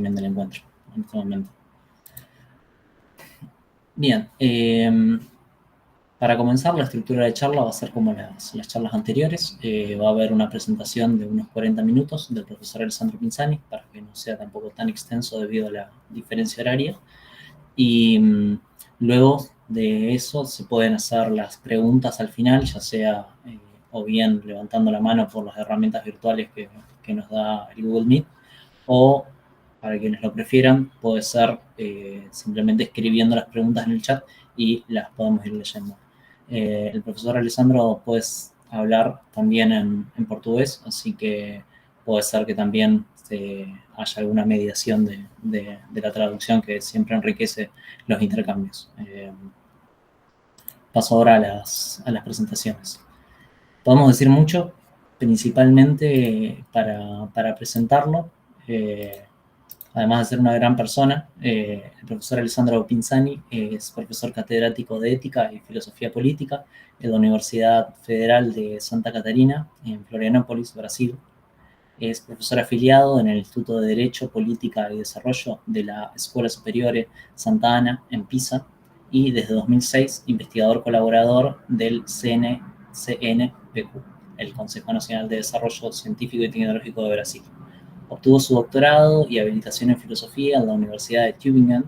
también del encuentro en este momento. Bien, para comenzar, la estructura de charla va a ser como las charlas anteriores. Va a haber una presentación de unos 40 minutos del profesor Alessandro Pinzani, para que no sea tampoco tan extenso debido a la diferencia horaria. Y luego de eso se pueden hacer las preguntas al final, ya sea o bien levantando la mano por las herramientas virtuales que nos da el Google Meet, o para quienes lo prefieran, puede ser simplemente escribiendo las preguntas en el chat y las podemos ir leyendo. El profesor Alessandro puede hablar también en portugués, así que puede ser que también haya alguna mediación de la traducción que siempre enriquece los intercambios. Paso ahora a las presentaciones. Podemos decir mucho, principalmente para presentarlo. Además de ser una gran persona, el profesor Alessandro Pinzani es profesor catedrático de Ética y Filosofía Política en la Universidad Federal de Santa Catarina, en Florianópolis, Brasil. Es profesor afiliado en el Instituto de Derecho, Política y Desarrollo de la Escuela Superiore Santa Ana, en Pisa, y desde 2006 investigador colaborador del CNPq, el Consejo Nacional de Desarrollo Científico y Tecnológico de Brasil. Obtuvo su doctorado y habilitación en filosofía en la Universidad de Tübingen.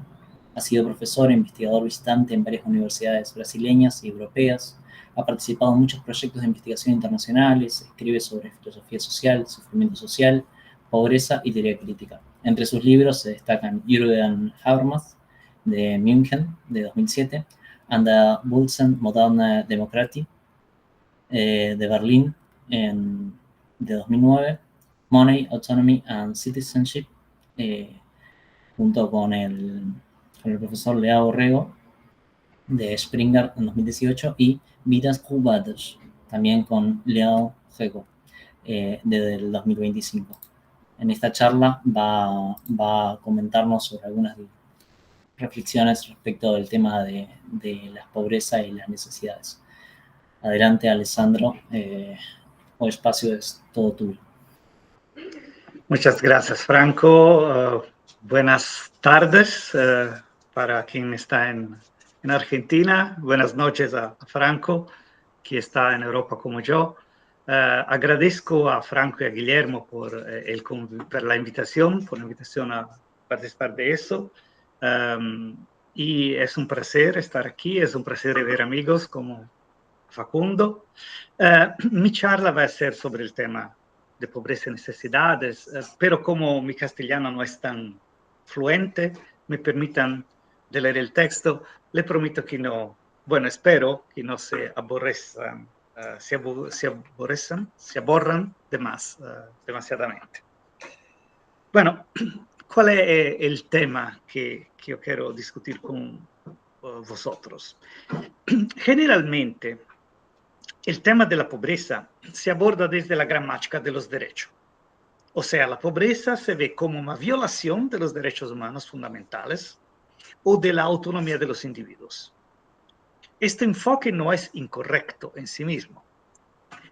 Ha sido profesor e investigador visitante en varias universidades brasileñas y europeas. Ha participado en muchos proyectos de investigación internacionales. Escribe sobre filosofía social, sufrimiento social, pobreza y teoría crítica. Entre sus libros se destacan Jürgen Habermas, de München, de 2007, and the Bulsen Moderne Demokratie, de Berlín, de 2009, Money, Autonomy and Citizenship, junto con el profesor Lea Borrego, de Springer en 2018, y Vidas Privadas, también con Leo Gego, desde el 2025. En esta charla va a comentarnos sobre algunas reflexiones respecto del tema de la pobreza y las necesidades. Adelante, Alessandro, el espacio es todo tuyo. Muchas gracias, Franco. Buenas tardes para quien está en Argentina. Buenas noches a Franco, que está en Europa como yo. Agradezco a Franco y a Guillermo por la invitación, a participar de eso. Y es un placer estar aquí, es un placer ver amigos como Facundo. Mi charla va a ser sobre el tema de pobreza y necesidades, pero como mi castellano no es tan fluente, me permitan de leer el texto. Le prometo que no, bueno, espero que no se aborrezcan, se aborran demasiadamente. Bueno, ¿cuál es el tema que yo quiero discutir con vosotros? Generalmente, el tema de la pobreza se aborda desde la gramática de los derechos. O sea, la pobreza se ve como una violación de los derechos humanos fundamentales o de la autonomía de los individuos. Este enfoque no es incorrecto en sí mismo.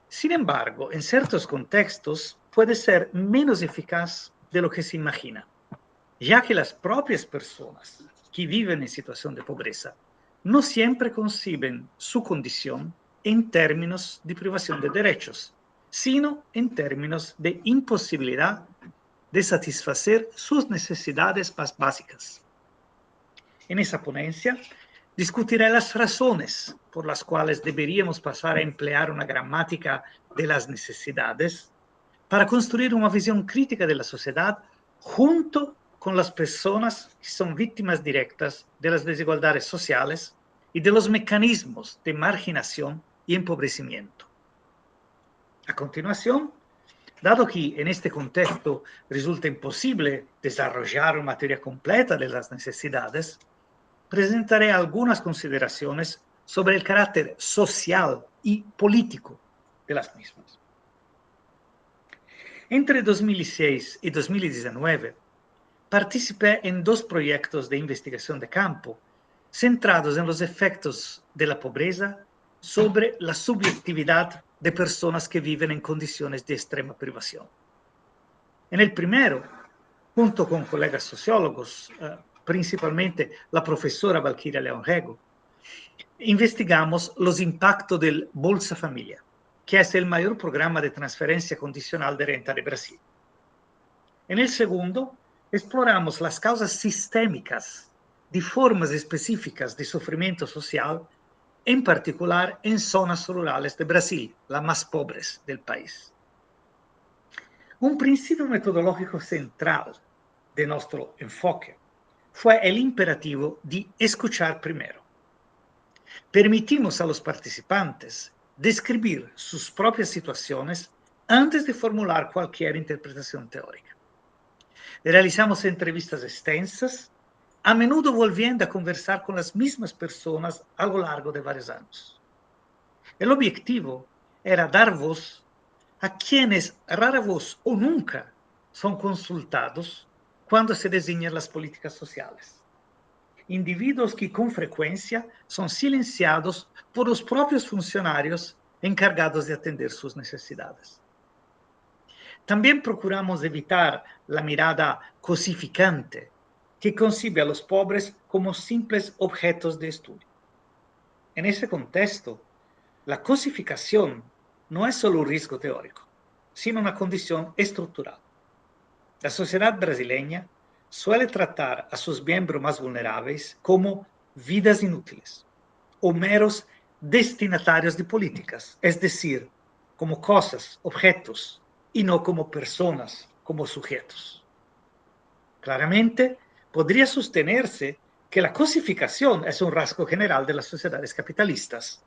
Sin embargo, en ciertos contextos puede ser menos eficaz de lo que se imagina, ya que las propias personas que viven en situación de pobreza no siempre conciben su condición en términos de privación de derechos, sino en términos de imposibilidad de satisfacer sus necesidades más básicas. En esa ponencia discutiré las razones por las cuales deberíamos pasar a emplear una gramática de las necesidades para construir una visión crítica de la sociedad junto con las personas que son víctimas directas de las desigualdades sociales y de los mecanismos de marginación y empobrecimiento. A continuación, dado que en este contexto resulta imposible desarrollar una teoría completa de las necesidades, presentaré algunas consideraciones sobre el carácter social y político de las mismas. Entre 2006 y 2019, participé en 2 proyectos de investigación de campo centrados en los efectos de la pobreza sobre la subjetividad de personas que viven en condiciones de extrema privación. En el primero, junto con colegas sociólogos, principalmente la profesora Valkyria León Rego, investigamos los impactos del Bolsa Familia, que es el mayor programa de transferencia condicional de renta de Brasil. En el segundo, exploramos las causas sistémicas de formas específicas de sufrimiento social, en particular en zonas rurales de Brasil, las más pobres del país. Un principio metodológico central de nuestro enfoque fue el imperativo de escuchar primero. Permitimos a los participantes describir sus propias situaciones antes de formular cualquier interpretación teórica. Realizamos entrevistas extensas, a menudo volviendo a conversar con las mismas personas a lo largo de varios años. El objetivo era dar voz a quienes rara voz o nunca son consultados cuando se diseñan las políticas sociales. Individuos que con frecuencia son silenciados por los propios funcionarios encargados de atender sus necesidades. También procuramos evitar la mirada cosificante que concibe a los pobres como simples objetos de estudio. En ese contexto, la cosificación no es solo un riesgo teórico, sino una condición estructural. La sociedad brasileña suele tratar a sus miembros más vulnerables como vidas inútiles o meros destinatarios de políticas, es decir, como cosas, objetos, y no como personas, como sujetos. Claramente, podría sostenerse que la cosificación es un rasgo general de las sociedades capitalistas,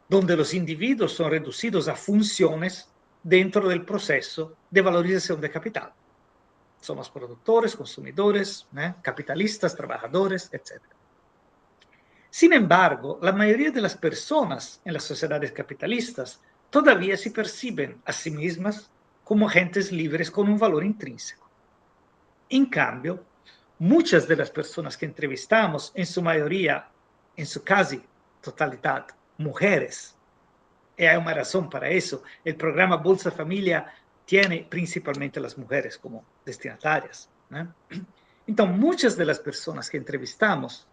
donde los individuos son reducidos a funciones dentro del proceso de valorización de capital. Somos productores, consumidores, capitalistas, trabajadores, etc. Sin embargo, la mayoría de las personas en las sociedades capitalistas todavía se perciben a sí mismas como agentes libres con un valor intrínseco. En cambio, muchas de las personas que entrevistamos, en su mayoría, en su casi totalidad, mujeres, y hay una razón para eso, el programa Bolsa Familia tiene principalmente a las mujeres como destinatarias. Entonces, muchas de las personas que entrevistamos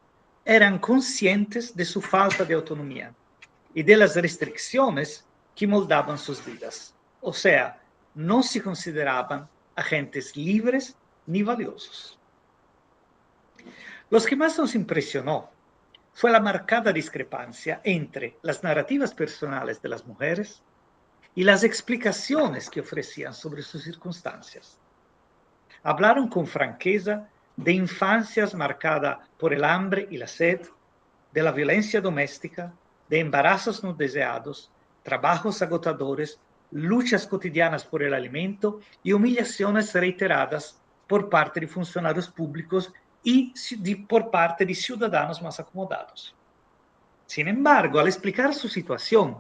eran conscientes de su falta de autonomía y de las restricciones que moldaban sus vidas. O sea, no se consideraban agentes libres ni valiosos. Lo que más nos impresionó fue la marcada discrepancia entre las narrativas personales de las mujeres y las explicaciones que ofrecían sobre sus circunstancias. Hablaron con franqueza de infancias marcadas por el hambre y la sed, de la violencia doméstica, de embarazos no deseados, trabajos agotadores, luchas cotidianas por el alimento y humillaciones reiteradas por parte de funcionarios públicos y por parte de ciudadanos más acomodados. Sin embargo, al explicar su situación,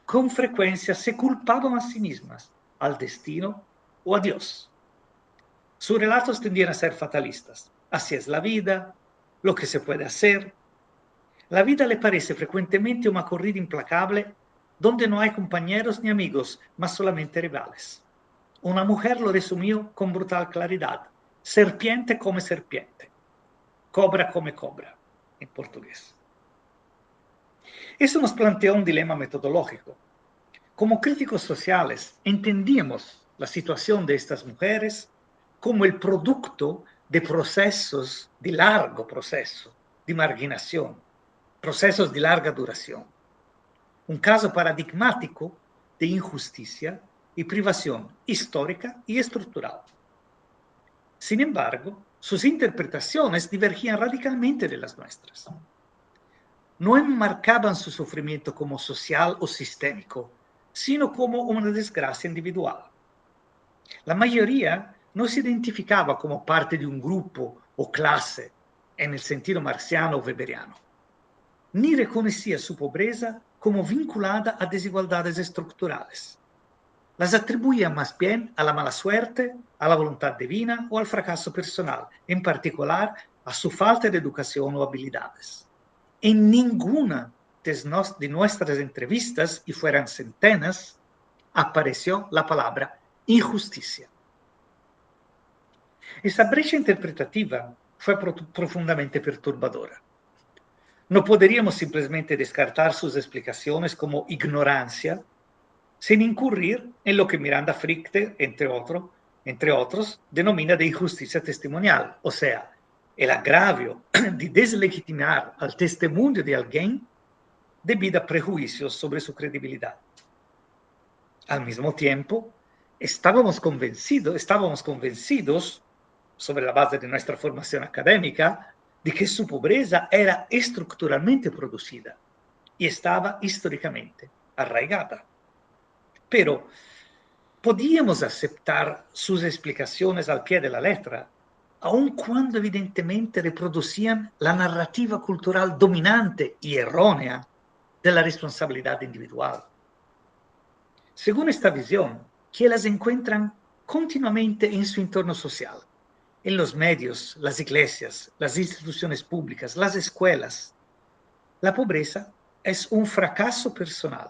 con frecuencia se culpaban a sí mismas, al destino o a Dios. Sus relatos tendían a ser fatalistas. Así es la vida, lo que se puede hacer. La vida le parece frecuentemente una corrida implacable donde no hay compañeros ni amigos, mas solamente rivales. Una mujer lo resumió con brutal claridad. Serpiente come serpiente. Cobra come cobra, en portugués. Eso nos planteó un dilema metodológico. Como críticos sociales, entendíamos la situación de estas mujeres como el producto de procesos, de largo proceso, de marginación, procesos de larga duración. Un caso paradigmático de injusticia y privación histórica y estructural. Sin embargo, sus interpretaciones divergían radicalmente de las nuestras. No enmarcaban su sufrimiento como social o sistémico, sino como una desgracia individual. La mayoría no se identificaba como parte de un grupo o clase en el sentido marxiano o weberiano, ni reconocía su pobreza como vinculada a desigualdades estructurales. Las atribuía más bien a la mala suerte, a la voluntad divina o al fracaso personal, en particular a su falta de educación o habilidades. En ninguna de nuestras entrevistas, y fueran centenas, apareció la palabra injusticia. Esa brecha interpretativa fue profundamente perturbadora. No podríamos simplemente descartar sus explicaciones como ignorancia sin incurrir en lo que Miranda Frichte, entre otros, denomina de injusticia testimonial, o sea, el agravio de deslegitimar al testimonio de alguien debido a prejuicios sobre su credibilidad. Al mismo tiempo, estábamos convencidos, sobre la base de nuestra formación académica, de que su pobreza era estructuralmente producida y estaba históricamente arraigada. Pero podíamos aceptar sus explicaciones al pie de la letra, aun cuando evidentemente reproducían la narrativa cultural dominante y errónea de la responsabilidad individual. Según esta visión, que las encuentran continuamente en su entorno social, en los medios, las iglesias, las instituciones públicas, las escuelas, la pobreza es un fracaso personal,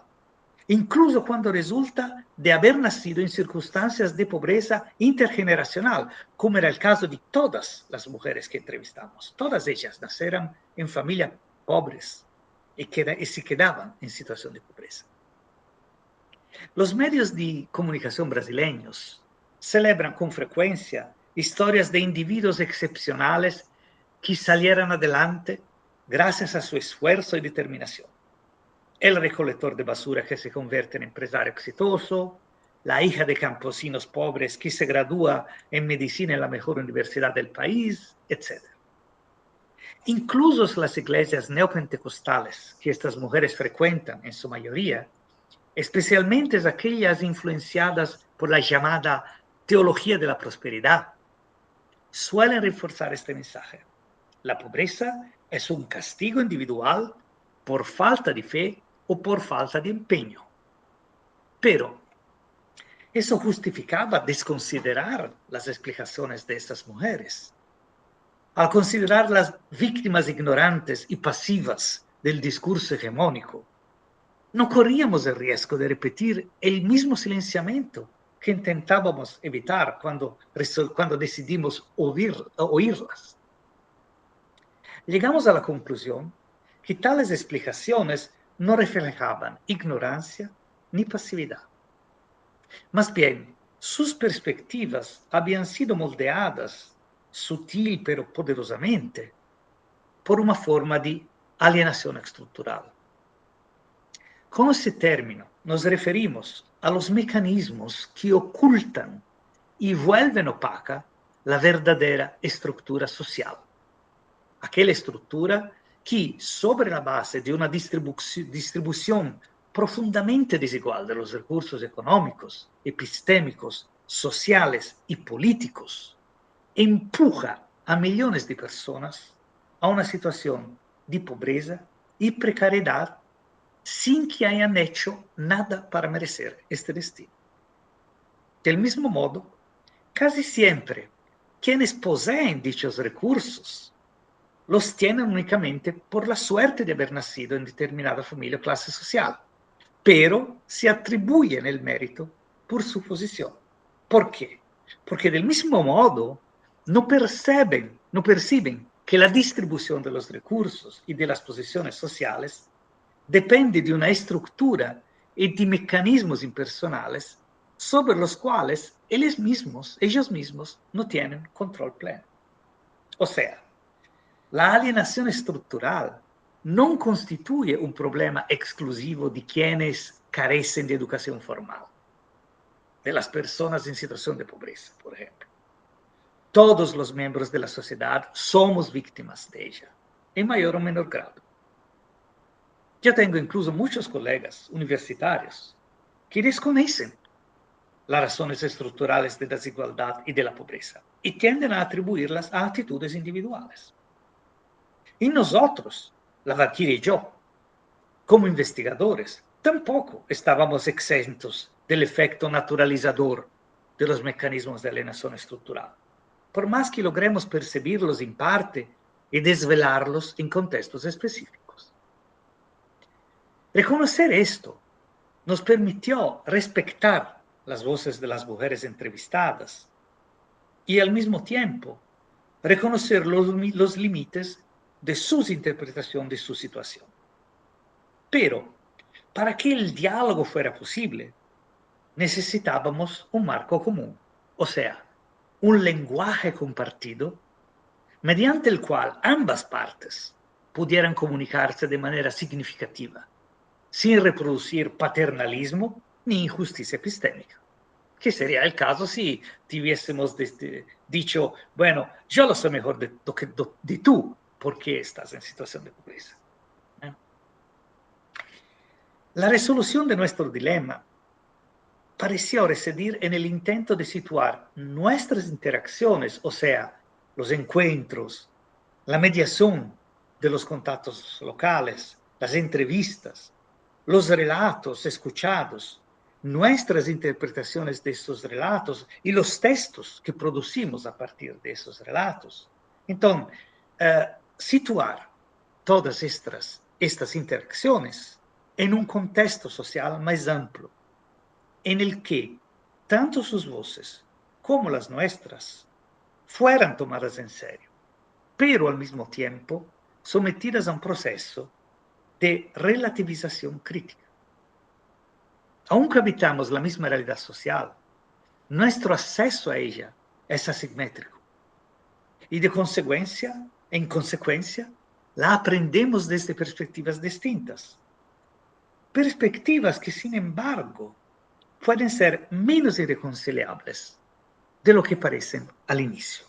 incluso cuando resulta de haber nacido en circunstancias de pobreza intergeneracional, como era el caso de todas las mujeres que entrevistamos. Todas ellas nacieron en familias pobres y se quedaban en situación de pobreza. Los medios de comunicación brasileños celebran con frecuencia historias de individuos excepcionales que salieron adelante gracias a su esfuerzo y determinación. El recolector de basura que se convierte en empresario exitoso, la hija de campesinos pobres que se gradúa en medicina en la mejor universidad del país, etc. Incluso las iglesias neopentecostales que estas mujeres frecuentan en su mayoría, especialmente aquellas influenciadas por la llamada teología de la prosperidad, suelen reforzar este mensaje. La pobreza es un castigo individual por falta de fe o por falta de empeño. Pero eso justificaba desconsiderar las explicaciones de estas mujeres. Al considerarlas víctimas ignorantes y pasivas del discurso hegemónico, no corríamos el riesgo de repetir el mismo silenciamiento que intentábamos evitar cuando decidimos oírlas. Llegamos a la conclusión que tales explicaciones no reflejaban ignorancia ni pasividad. Más bien, sus perspectivas habían sido moldeadas, sutil pero poderosamente, por una forma de alienación estructural. Con ese término nos referimos a los mecanismos que ocultan y vuelven opaca la verdadera estructura social. Aquella estructura que, sobre la base de una distribución profundamente desigual de los recursos económicos, epistémicos, sociales y políticos, empuja a millones de personas a una situación de pobreza y precariedad sin que hayan hecho nada para merecer este destino. Del mismo modo, casi siempre quienes poseen dichos recursos los tienen únicamente por la suerte de haber nacido en determinada familia o clase social, pero se atribuyen el mérito por su posición. ¿Por qué? Porque del mismo modo no perciben que la distribución de los recursos y de las posiciones sociales depende de una estructura y de mecanismos impersonales sobre los cuales ellos mismos no tienen control pleno. O sea, la alienación estructural no constituye un problema exclusivo de quienes carecen de educación formal, de las personas en situación de pobreza, por ejemplo. Todos los miembros de la sociedad somos víctimas de ella, en mayor o menor grado. Yo tengo incluso muchos colegas universitarios que desconocen las razones estructurales de desigualdad y de la pobreza y tienden a atribuirlas a actitudes individuales. Y nosotros, la Valkyrie y yo, como investigadores, tampoco estábamos exentos del efecto naturalizador de los mecanismos de alienación estructural, por más que logremos percibirlos en parte y desvelarlos en contextos específicos. Reconocer esto nos permitió respetar las voces de las mujeres entrevistadas y al mismo tiempo reconocer los límites de sus interpretaciones de su situación. Pero para que el diálogo fuera posible, necesitábamos un marco común, o sea, un lenguaje compartido mediante el cual ambas partes pudieran comunicarse de manera significativa, sin reproducir paternalismo ni injusticia epistémica, que sería el caso si tuviésemos dicho, bueno, yo lo sé mejor de tú, porque estás en situación de pobreza. La resolución de nuestro dilema parecía residir en el intento de situar nuestras interacciones, o sea, los encuentros, la mediación de los contactos locales, las entrevistas, los relatos escuchados, nuestras interpretaciones de estos relatos y los textos que producimos a partir de esos relatos. Entonces, situar todas estas interacciones en un contexto social más amplio, en el que tanto sus voces como las nuestras fueran tomadas en serio, pero al mismo tiempo sometidas a un proceso de relativización crítica. Aunque habitamos la misma realidad social, nuestro acceso a ella es asimétrico y en consecuencia, la aprendemos desde perspectivas distintas. Perspectivas que, sin embargo, pueden ser menos irreconciliables de lo que parecen al inicio.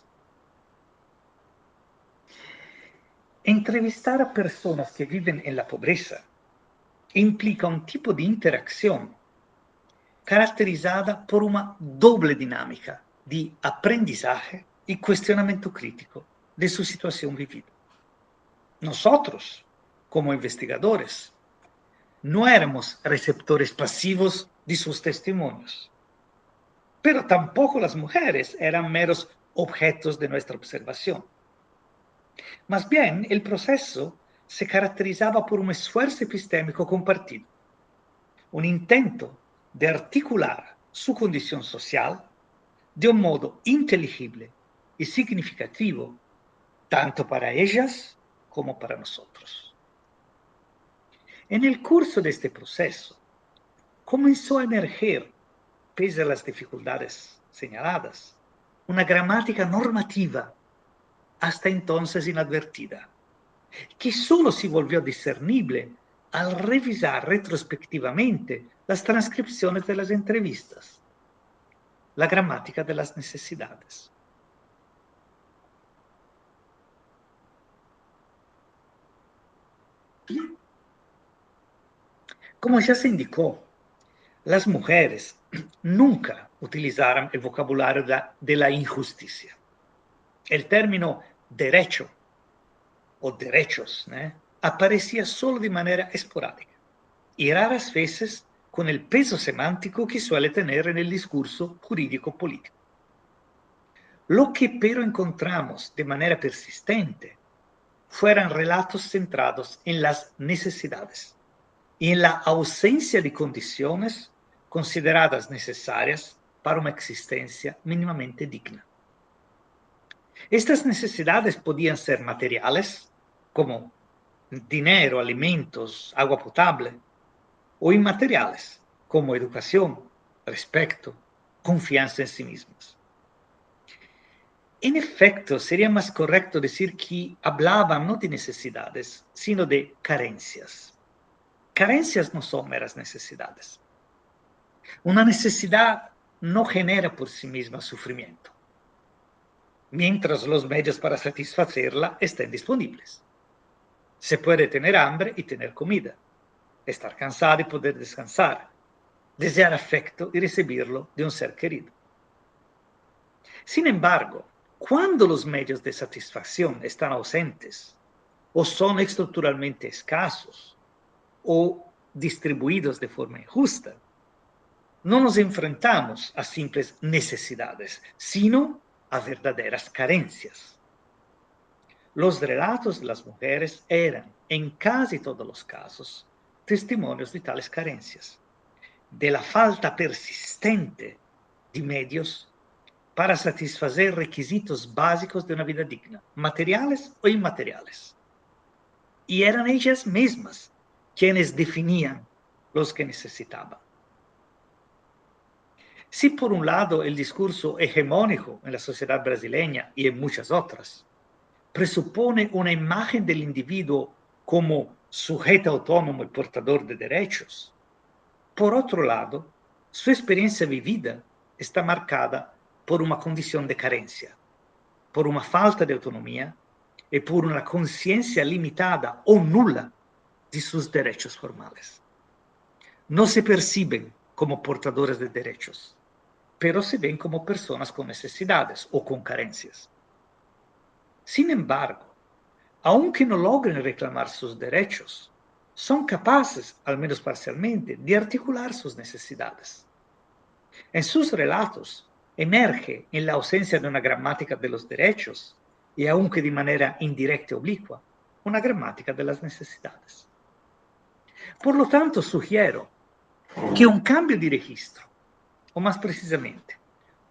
Entrevistar a personas que viven en la pobreza implica un tipo de interacción caracterizada por una doble dinámica de aprendizaje y cuestionamiento crítico de su situación vivida. Nosotros, como investigadores, no éramos receptores pasivos de sus testimonios, pero tampoco las mujeres eran meros objetos de nuestra observación. Más bien, el proceso se caracterizaba por un esfuerzo epistémico compartido, un intento de articular su condición social de un modo inteligible y significativo, tanto para ellas como para nosotros. En el curso de este proceso, comenzó a emerger, pese a las dificultades señaladas, una gramática normativa hasta entonces inadvertida, que solo se volvió discernible al revisar retrospectivamente las transcripciones de las entrevistas, la gramática de las necesidades. Como ya se indicó, las mujeres nunca utilizaron el vocabulario de la injusticia. El término derecho o derechos aparecía solo de manera esporádica y raras veces con el peso semántico que suele tener en el discurso jurídico-político. Lo que pero encontramos de manera persistente fueron relatos centrados en las necesidades y en la ausencia de condiciones consideradas necesarias para una existencia mínimamente digna. Estas necesidades podían ser materiales, como dinero, alimentos, agua potable, o inmateriales, como educación, respeto, confianza en sí mismas. En efecto, sería más correcto decir que hablaban no de necesidades, sino de carencias. Carencias no son meras necesidades. Una necesidad no genera por sí misma sufrimiento, mientras los medios para satisfacerla estén disponibles. Se puede tener hambre y tener comida, estar cansado y poder descansar, desear afecto y recibirlo de un ser querido. Sin embargo, cuando los medios de satisfacción están ausentes o son estructuralmente escasos o distribuidos de forma injusta, no nos enfrentamos a simples necesidades, sino a verdaderas carencias. Los relatos de las mujeres eran, en casi todos los casos, testimonios de tales carencias, de la falta persistente de medios para satisfacer requisitos básicos de una vida digna, materiales o inmateriales. Y eran ellas mismas quienes definían los que necesitaban. Si por un lado el discurso hegemónico en la sociedad brasileña y en muchas otras presupone una imagen del individuo como sujeto autónomo y portador de derechos, por otro lado, su experiencia vivida está marcada por una condición de carencia, por una falta de autonomía y por una conciencia limitada o nula de sus derechos formales. No se perciben como portadores de derechos, pero se ven como personas con necesidades o con carencias. Sin embargo, aunque no logren reclamar sus derechos, son capaces, al menos parcialmente, de articular sus necesidades. En sus relatos emerge, en la ausencia de una gramática de los derechos, y aunque de manera indirecta y oblicua, una gramática de las necesidades. Por lo tanto, sugiero que un cambio de registro, o más precisamente,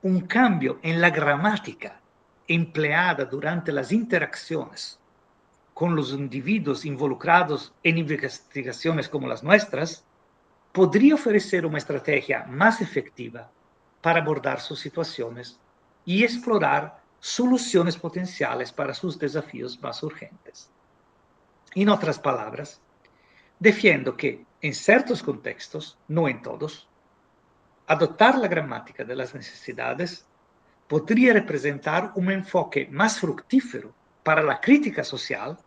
un cambio en la gramática empleada durante las interacciones con los individuos involucrados en investigaciones como las nuestras, podría ofrecer una estrategia más efectiva para abordar sus situaciones y explorar soluciones potenciales para sus desafíos más urgentes. En otras palabras, defiendo que en ciertos contextos, no en todos, adoptar la gramática de las necesidades podría representar un enfoque más fructífero para la crítica social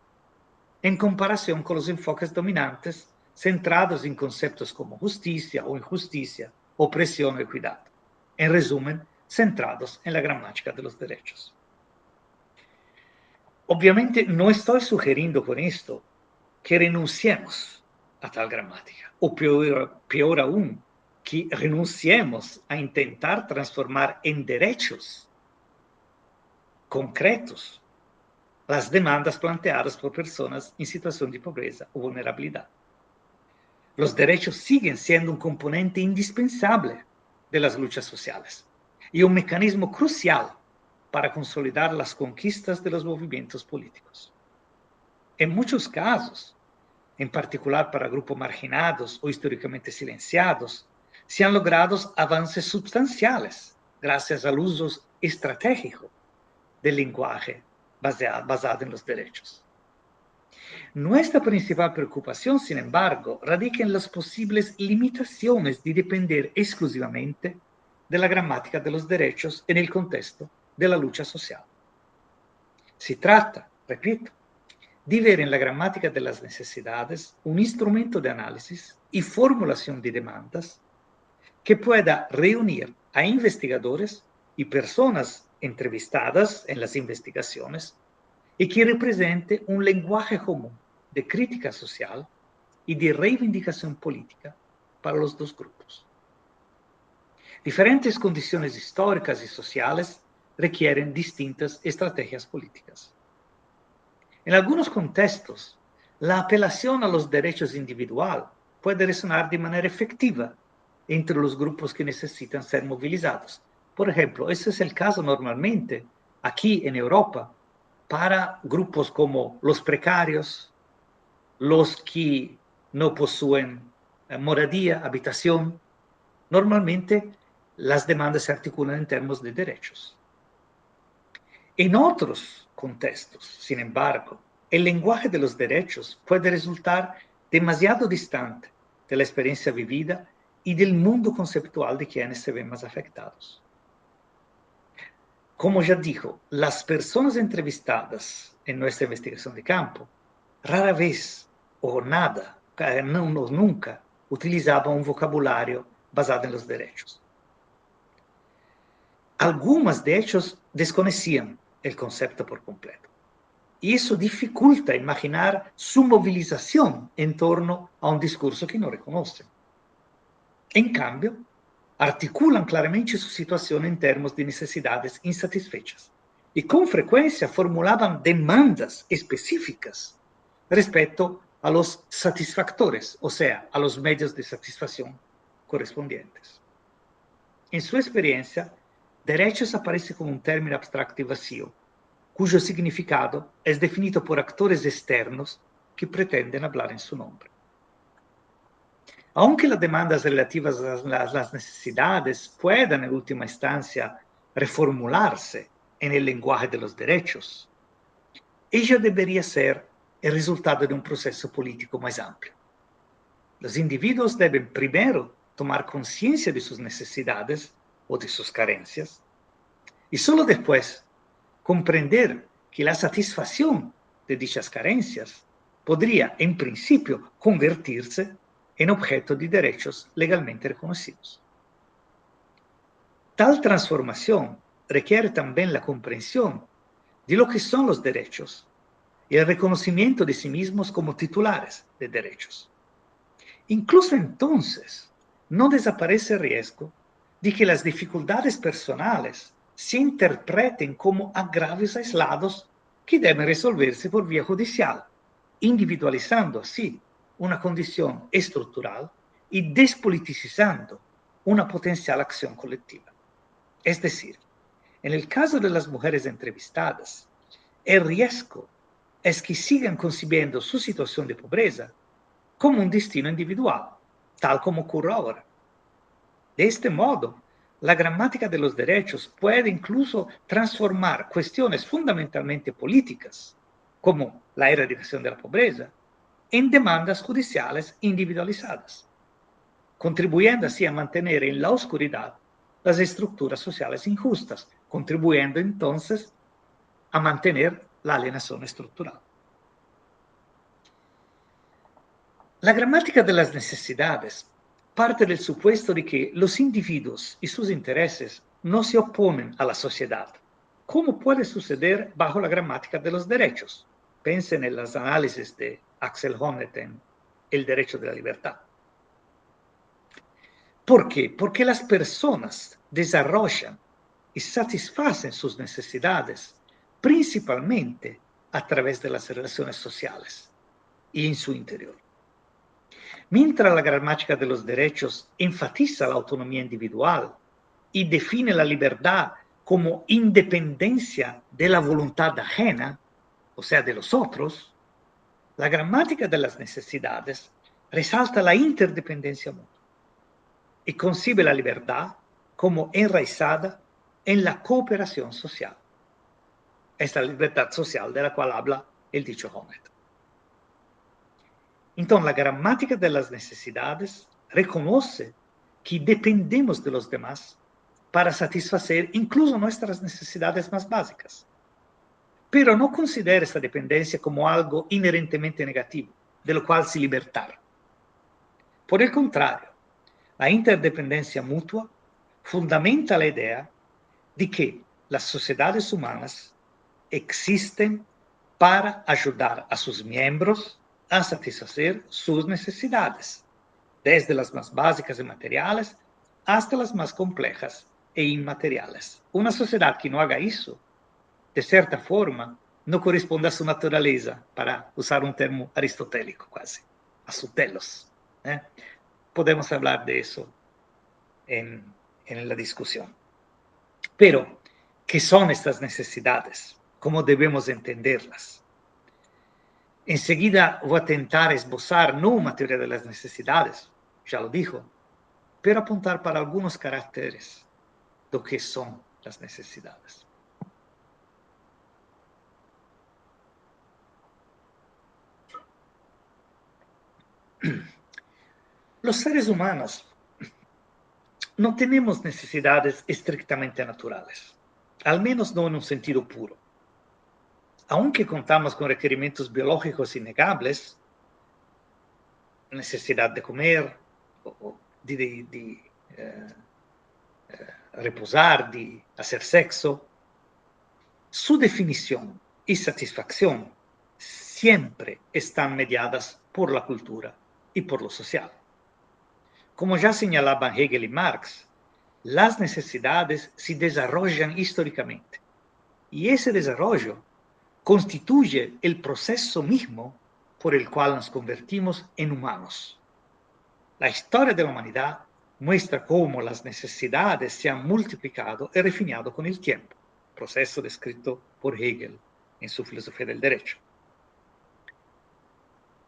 en comparación con los enfoques dominantes centrados en conceptos como justicia o injusticia, opresión o equidad. En resumen, centrados en la gramática de los derechos. Obviamente no estoy sugiriendo con esto que renunciemos a tal gramática, o peor aún, que renunciemos a intentar transformar en derechos concretos las demandas planteadas por personas en situación de pobreza o vulnerabilidad. Los derechos siguen siendo un componente indispensable de las luchas sociales y un mecanismo crucial para consolidar las conquistas de los movimientos políticos. En muchos casos, en particular para grupos marginados o históricamente silenciados, se han logrado avances sustanciales gracias al uso estratégico del lenguaje basado en los derechos. Nuestra principal preocupación, sin embargo, radica en las posibles limitaciones de depender exclusivamente de la gramática de los derechos en el contexto de la lucha social. Se trata, repito, de ver en la gramática de las necesidades un instrumento de análisis y formulación de demandas que pueda reunir a investigadores y personas entrevistadas en las investigaciones y que represente un lenguaje común de crítica social y de reivindicación política para los dos grupos. Diferentes condiciones históricas y sociales requieren distintas estrategias políticas. En algunos contextos, la apelación a los derechos individuales puede resonar de manera efectiva entre los grupos que necesitan ser movilizados. Por ejemplo, ese es el caso normalmente aquí en Europa para grupos como los precarios, los que no poseen moradía, habitación. Normalmente las demandas se articulan en términos de derechos. En otros contextos, sin embargo, el lenguaje de los derechos puede resultar demasiado distante de la experiencia vivida y del mundo conceptual de quienes se ven más afectados. Como ya dijo, las personas entrevistadas en nuestra investigación de campo rara vez o nada, nunca utilizaban un vocabulario basado en los derechos. Algunas de ellos desconocían el concepto por completo. Y eso dificulta imaginar su movilización en torno a un discurso que no reconocen. En cambio, articulan claramente su situación en términos de necesidades insatisfechas y con frecuencia formulaban demandas específicas respecto a los satisfactores, o sea, a los medios de satisfacción correspondientes. En su experiencia, derechos aparece como un término abstracto y vacío, cuyo significado es definido por actores externos que pretenden hablar en su nombre. Aunque las demandas relativas a las necesidades puedan en última instancia reformularse en el lenguaje de los derechos, ella debería ser el resultado de un proceso político más amplio. Los individuos deben primero tomar conciencia de sus necesidades o de sus carencias y solo después comprender que la satisfacción de dichas carencias podría, en principio, convertirse en objeto de derechos legalmente reconocidos. Tal transformación requiere también la comprensión de lo que son los derechos y el reconocimiento de sí mismos como titulares de derechos. Incluso entonces, no desaparece el riesgo de que las dificultades personales se interpreten como agravios aislados que deben resolverse por vía judicial, individualizando así una condición estructural y despoliticizando una potencial acción colectiva. Es decir, en el caso de las mujeres entrevistadas, el riesgo es que sigan concibiendo su situación de pobreza como un destino individual, tal como ocurre ahora. De este modo, la gramática de los derechos puede incluso transformar cuestiones fundamentalmente políticas, como la erradicación de la pobreza, en demandas judiciales individualizadas, contribuyendo así a mantener en la oscuridad las estructuras sociales injustas, contribuyendo entonces a mantener la alienación estructural. La gramática de las necesidades parte del supuesto de que los individuos y sus intereses no se oponen a la sociedad, como puede suceder bajo la gramática de los derechos. Piensen en los análisis de Axel Honneth en El derecho de la libertad. ¿Por qué? Porque las personas desarrollan y satisfacen sus necesidades principalmente a través de las relaciones sociales y en su interior. Mientras la gramática de los derechos enfatiza la autonomía individual y define la libertad como independencia de la voluntad ajena, o sea, de los otros, la gramática de las necesidades resalta la interdependencia mutua y concibe la libertad como enraizada en la cooperación social. Esta libertad social de la cual habla el dicho Honneth. Entonces, la gramática de las necesidades reconoce que dependemos de los demás para satisfacer incluso nuestras necesidades más básicas. Pero no considera esta dependencia como algo inherentemente negativo, de lo cual se libertar. Por el contrario, la interdependencia mutua fundamenta la idea de que las sociedades humanas existen para ayudar a sus miembros a satisfacer sus necesidades, desde las más básicas y materiales hasta las más complejas e inmateriales. Una sociedad que no haga eso, de cierta forma, no corresponde a su naturaleza, para usar un termo aristotélico casi, a su telos. Podemos hablar de eso en la discusión. Pero, ¿qué son estas necesidades? ¿Cómo debemos entenderlas? Enseguida voy a tentar esbozar no una teoría de las necesidades, ya lo dijo, pero apuntar para algunos caracteres de lo que son las necesidades. Los seres humanos no tenemos necesidades estrictamente naturales, al menos no en un sentido puro. Aunque contamos con requerimientos biológicos innegables, necesidad de comer, de reposar, de hacer sexo, su definición y satisfacción siempre están mediadas por la cultura y por lo social. Como ya señalaban Hegel y Marx, las necesidades se desarrollan históricamente y ese desarrollo constituye el proceso mismo por el cual nos convertimos en humanos. La historia de la humanidad muestra cómo las necesidades se han multiplicado y refinado con el tiempo, proceso descrito por Hegel en su filosofía del derecho.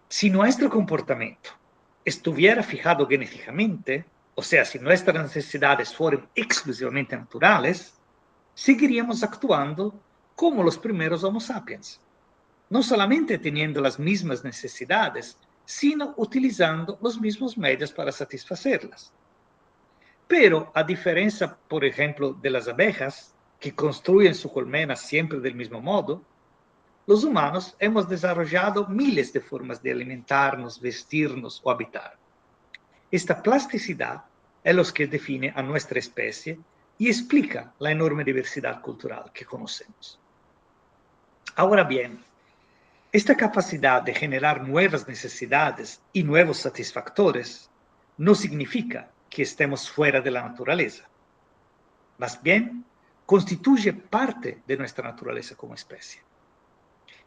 Si nuestro comportamiento estuviera fijado genéticamente, o sea, si nuestras necesidades fueran exclusivamente naturales, seguiríamos actuando como los primeros Homo sapiens, no solamente teniendo las mismas necesidades, sino utilizando los mismos medios para satisfacerlas. Pero, a diferencia, por ejemplo, de las abejas, que construyen su colmena siempre del mismo modo, los humanos hemos desarrollado miles de formas de alimentarnos, vestirnos o habitar. Esta plasticidad es lo que define a nuestra especie y explica la enorme diversidad cultural que conocemos. Ahora bien, esta capacidad de generar nuevas necesidades y nuevos satisfactores no significa que estemos fuera de la naturaleza. Más bien, constituye parte de nuestra naturaleza como especie.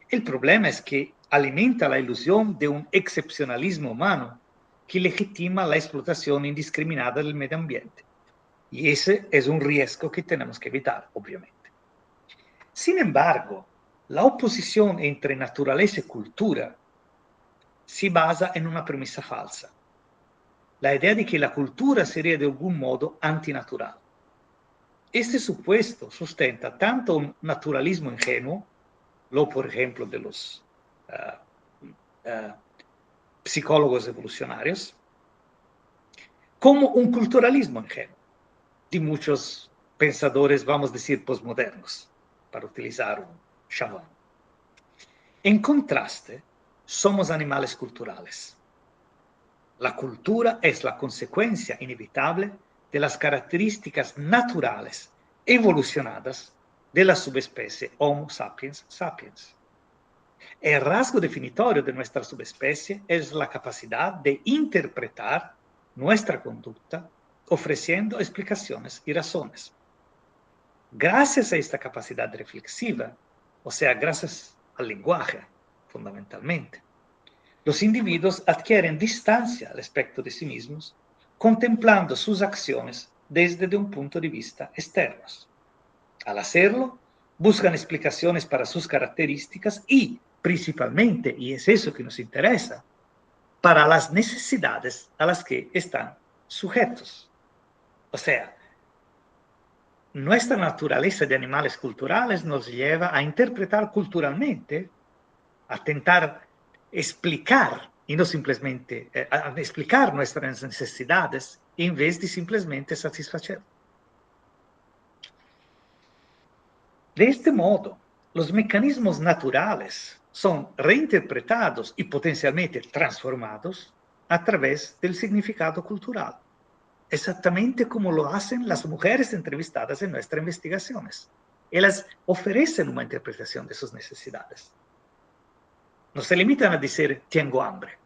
El problema es que alimenta la ilusión de un excepcionalismo humano que legitima la explotación indiscriminada del medio ambiente. Y ese es un riesgo que tenemos que evitar, obviamente. Sin embargo, la oposición entre naturaleza y cultura se basa en una premisa falsa. La idea de que la cultura sería de algún modo antinatural. Este supuesto sustenta tanto un naturalismo ingenuo, lo por ejemplo de los psicólogos evolucionarios, como un culturalismo ingenuo de muchos pensadores, vamos a decir, posmodernos, para utilizar un chabón. En contraste, somos animales culturales. La cultura es la consecuencia inevitable de las características naturales evolucionadas de la subespecie Homo sapiens sapiens. El rasgo definitorio de nuestra subespecie es la capacidad de interpretar nuestra conducta ofreciendo explicaciones y razones. Gracias a esta capacidad reflexiva, o sea, gracias al lenguaje, fundamentalmente, los individuos adquieren distancia respecto de sí mismos, contemplando sus acciones desde un punto de vista externo. Al hacerlo, buscan explicaciones para sus características y, principalmente, y es eso que nos interesa, para las necesidades a las que están sujetos. O sea, nuestra naturaleza de animales culturales nos lleva a interpretar culturalmente, a intentar explicar y no simplemente a explicar nuestras necesidades en vez de simplemente satisfacer. De este modo, los mecanismos naturales son reinterpretados y potencialmente transformados a través del significado cultural, exactamente como lo hacen las mujeres entrevistadas en nuestras investigaciones. Ellas ofrecen una interpretación de sus necesidades. No se limitan a decir, tengo hambre.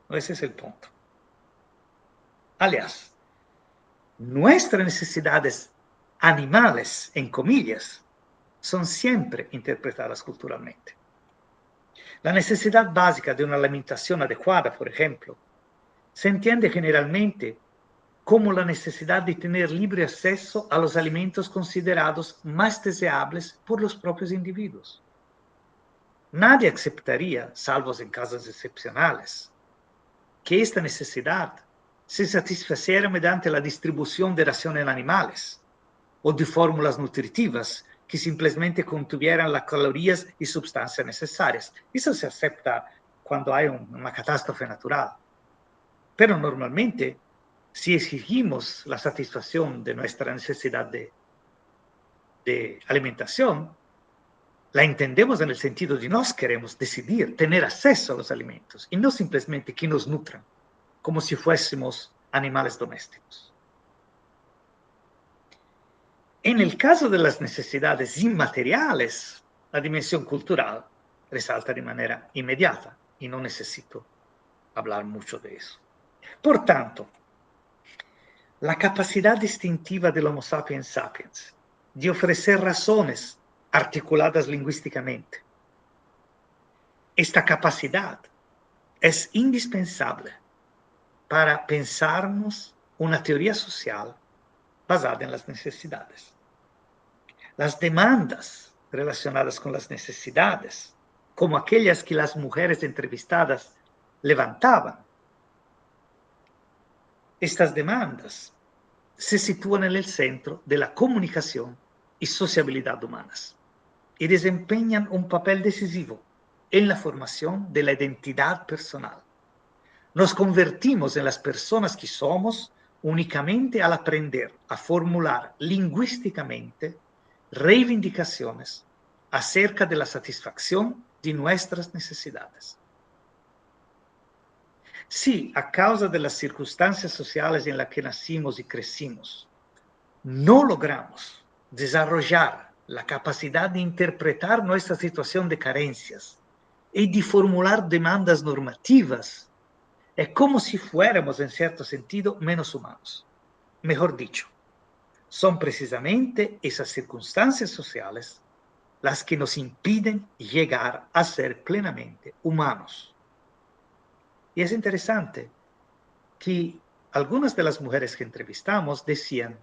Ese es el punto. Aliás, nuestras necesidades animales, en comillas, son siempre interpretadas culturalmente. La necesidad básica de una alimentación adecuada, por ejemplo, se entiende generalmente como la necesidad de tener libre acceso a los alimentos considerados más deseables por los propios individuos. Nadie aceptaría, salvo en casos excepcionales, que esta necesidad se satisfaciera mediante la distribución de raciones animales o de fórmulas nutritivas que simplemente contuvieran las calorías y sustancias necesarias. Eso se acepta cuando hay una catástrofe natural. Pero normalmente, si exigimos la satisfacción de nuestra necesidad de alimentación, la entendemos en el sentido de nos queremos decidir, tener acceso a los alimentos y no simplemente que nos nutran, como si fuésemos animales domésticos. En el caso de las necesidades inmateriales, la dimensión cultural resalta de manera inmediata y no necesito hablar mucho de eso. Por tanto, la capacidad distintiva del Homo sapiens sapiens de ofrecer razones articuladas lingüísticamente, esta capacidad es indispensable para pensarnos una teoría social basada en las necesidades. Las demandas relacionadas con las necesidades, como aquellas que las mujeres entrevistadas levantaban, estas demandas se sitúan en el centro de la comunicación y sociabilidad humanas y desempeñan un papel decisivo en la formación de la identidad personal. Nos convertimos en las personas que somos únicamente al aprender a formular lingüísticamente reivindicaciones acerca de la satisfacción de nuestras necesidades. Si a causa de las circunstancias sociales en las que nacimos y crecimos, no logramos desarrollar la capacidad de interpretar nuestra situación de carencias y de formular demandas normativas, es como si fuéramos, en cierto sentido, menos humanos. Mejor dicho, son precisamente esas circunstancias sociales las que nos impiden llegar a ser plenamente humanos. Y es interesante que algunas de las mujeres que entrevistamos decían,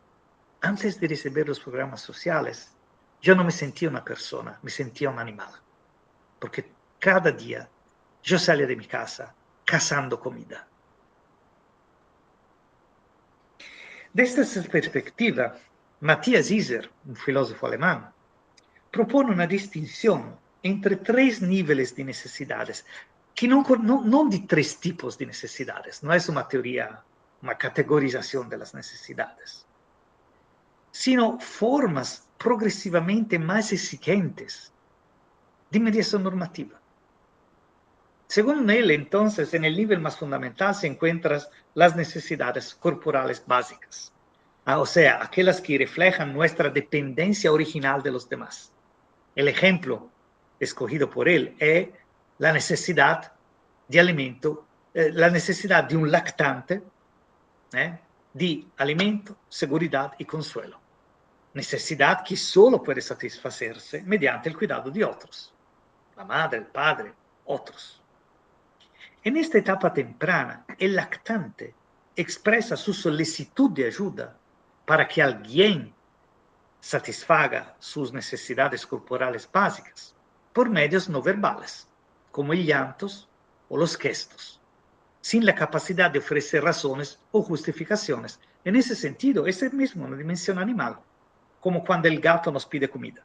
antes de recibir los programas sociales, yo no me sentía una persona, me sentía un animal, porque cada día yo salía de mi casa cazando comida. Desde esta perspectiva, Matthias Iser, un filósofo alemán, propone una distinción entre tres niveles de necesidades, que no de tres tipos de necesidades, no es una teoría, una categorización de las necesidades, sino formas progresivamente más exigentes de mediación normativa. Según él, entonces, en el nivel más fundamental se encuentran las necesidades corporales básicas, o sea, aquellas que reflejan nuestra dependencia original de los demás. El ejemplo escogido por él es la necesidad de alimento, la necesidad de un lactante, de alimento, seguridad y consuelo. Necesidad que solo puede satisfacerse mediante el cuidado de otros, la madre, el padre, otros. En esta etapa temprana, el lactante expresa su solicitud de ayuda para que alguien satisfaga sus necesidades corporales básicas por medios no verbales, como el llanto o los gestos, sin la capacidad de ofrecer razones o justificaciones. En ese sentido, es mismo una dimensión animal, como cuando el gato nos pide comida.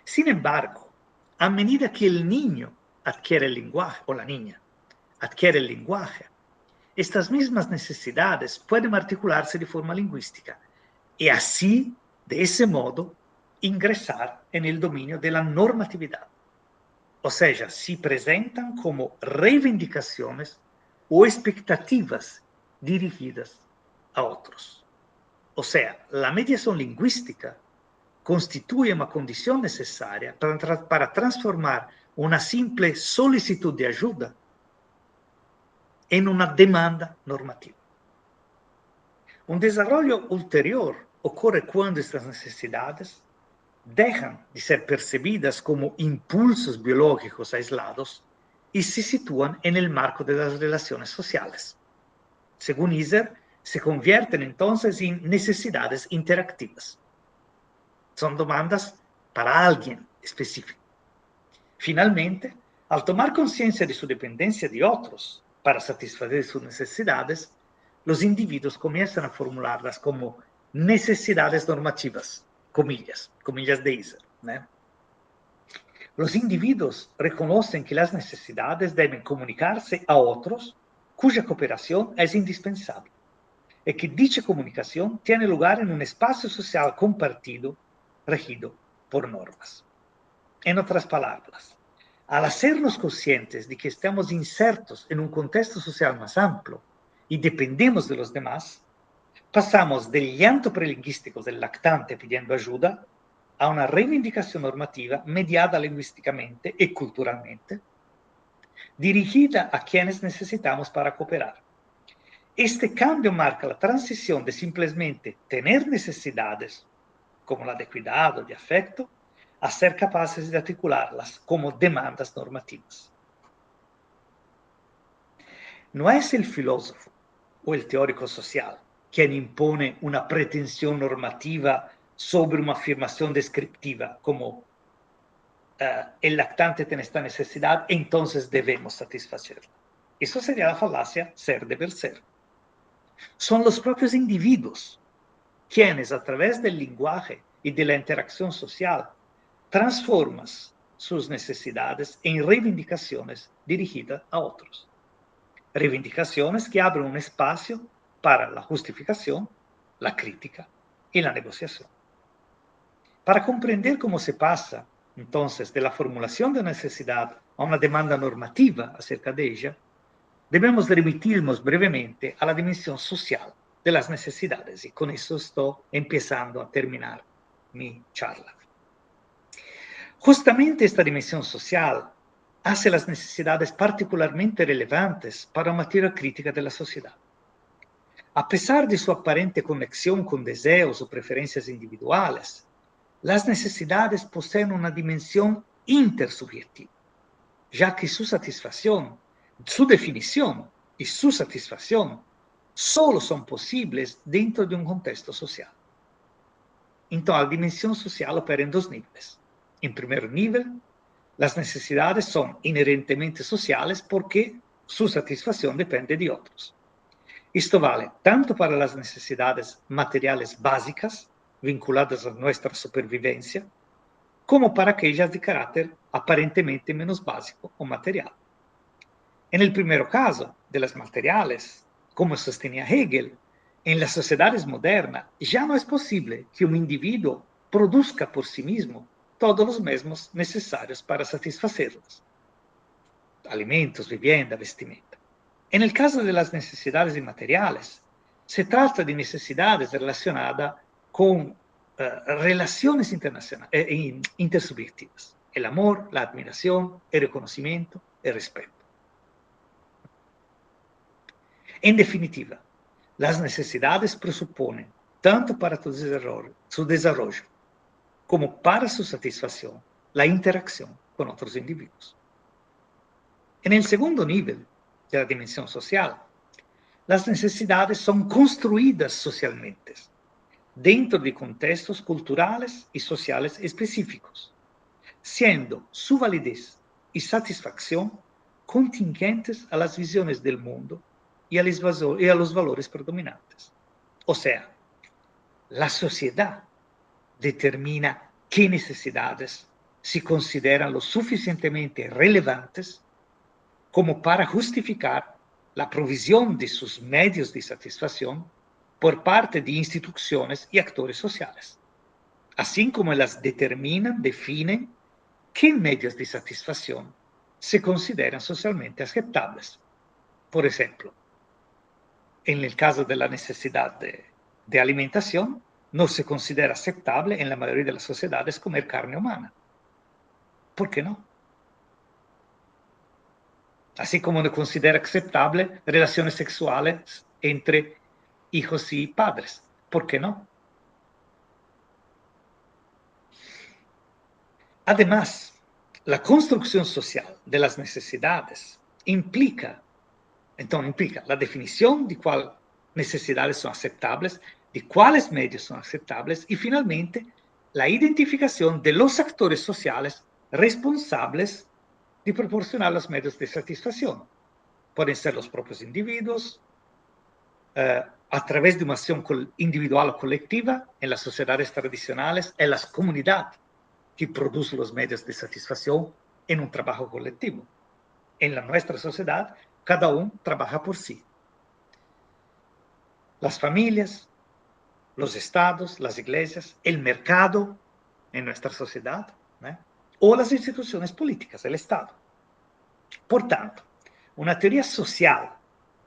Sin embargo, a medida que el niño adquiere el lenguaje, o la niña adquiere el lenguaje, estas mismas necesidades pueden articularse de forma lingüística y así, de ese modo, ingresar en el dominio de la normatividad. O sea, se presentan como reivindicaciones o expectativas dirigidas a otros. O sea, la mediación lingüística constituye una condición necesaria para transformar una simple solicitud de ayuda en una demanda normativa. Un desarrollo ulterior ocurre cuando estas necesidades dejan de ser percibidas como impulsos biológicos aislados y se sitúan en el marco de las relaciones sociales. Según Iser, se convierten entonces en necesidades interactivas. Son demandas para alguien específico. Finalmente, al tomar conciencia de su dependencia de otros para satisfacer sus necesidades, los individuos comienzan a formularlas como necesidades normativas, comillas de Iser. Los individuos reconocen que las necesidades deben comunicarse a otros cuya cooperación es indispensable y que dicha comunicación tiene lugar en un espacio social compartido, regido por normas. En otras palabras, al hacernos conscientes de que estamos insertos en un contexto social más amplio y dependemos de los demás, pasamos del llanto prelingüístico del lactante pidiendo ayuda a una reivindicación normativa mediada lingüísticamente y culturalmente, dirigida a quienes necesitamos para cooperar. Este cambio marca la transición de simplemente tener necesidades, como la de cuidado, de afecto, a ser capaces de articularlas como demandas normativas. No es el filósofo o el teórico social, quien impone una pretensión normativa sobre una afirmación descriptiva, como el lactante tiene esta necesidad, entonces debemos satisfacerla. Eso sería la falacia ser deber ser. Son los propios individuos quienes, a través del lenguaje y de la interacción social, transforman sus necesidades en reivindicaciones dirigidas a otros. Reivindicaciones que abren un espacio para la justificación, la crítica y la negociación. Para comprender cómo se pasa, entonces, de la formulación de necesidad a una demanda normativa acerca de ella, debemos remitirnos brevemente a la dimensión social de las necesidades. Y con eso estoy empezando a terminar mi charla. Justamente esta dimensión social hace las necesidades particularmente relevantes para una teoría crítica de la sociedad. A pesar de su aparente conexión con deseos o preferencias individuales, las necesidades poseen una dimensión intersubjetiva, ya que su satisfacción, su definición y su satisfacción solo son posibles dentro de un contexto social. Entonces, la dimensión social opera en dos niveles. En primer nivel, las necesidades son inherentemente sociales porque su satisfacción depende de otros. Esto vale tanto para las necesidades materiales básicas, vinculadas a nuestra supervivencia, como para aquellas de carácter aparentemente menos básico o material. En el primer caso, de las materiales, como sostenía Hegel, en las sociedades modernas ya no es posible que un individuo produzca por sí mismo todos los medios necesarios para satisfacerlas. Alimentos, vivienda, vestimenta. En el caso de las necesidades inmateriales, se trata de necesidades relacionadas con relaciones intersubjetivas. El amor, la admiración, el reconocimiento, el respeto. En definitiva, las necesidades presuponen, tanto para su desarrollo como para su satisfacción, la interacción con otros individuos. En el segundo nivel de la dimensión social, las necesidades son construidas socialmente dentro de contextos culturales y sociales específicos, siendo su validez y satisfacción contingentes a las visiones del mundo y a los valores predominantes. O sea, la sociedad determina qué necesidades se consideran lo suficientemente relevantes como para justificar la provisión de sus medios de satisfacción por parte de instituciones y actores sociales, así como las definen qué medios de satisfacción se consideran socialmente aceptables. Por ejemplo, en el caso de la necesidad de alimentación, no se considera aceptable en la mayoría de las sociedades comer carne humana. ¿Por qué no? Así como no considera aceptable relaciones sexuales entre hijos y padres. ¿Por qué no? Además, la construcción social de las necesidades implica la definición de cuáles necesidades son aceptables, de cuáles medios son aceptables y finalmente la identificación de los actores sociales responsables de proporcionar los medios de satisfacción. Pueden ser los propios individuos, a través de una acción individual o colectiva, en las sociedades tradicionales, en las comunidades que producen los medios de satisfacción en un trabajo colectivo. En nuestra sociedad, cada uno trabaja por sí. Las familias, los estados, las iglesias, el mercado en nuestra sociedad, ¿no? O las instituciones políticas, el Estado. Por tanto, una teoría social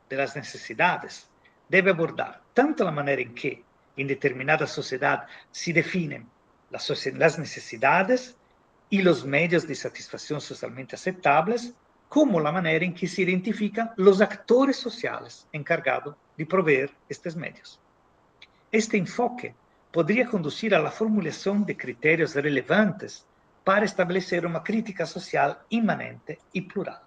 de las necesidades debe abordar tanto la manera en que en determinada sociedad se definen las necesidades y los medios de satisfacción socialmente aceptables, como la manera en que se identifican los actores sociales encargados de proveer estos medios. Este enfoque podría conducir a la formulación de criterios relevantes para establecer una crítica social inmanente y plural.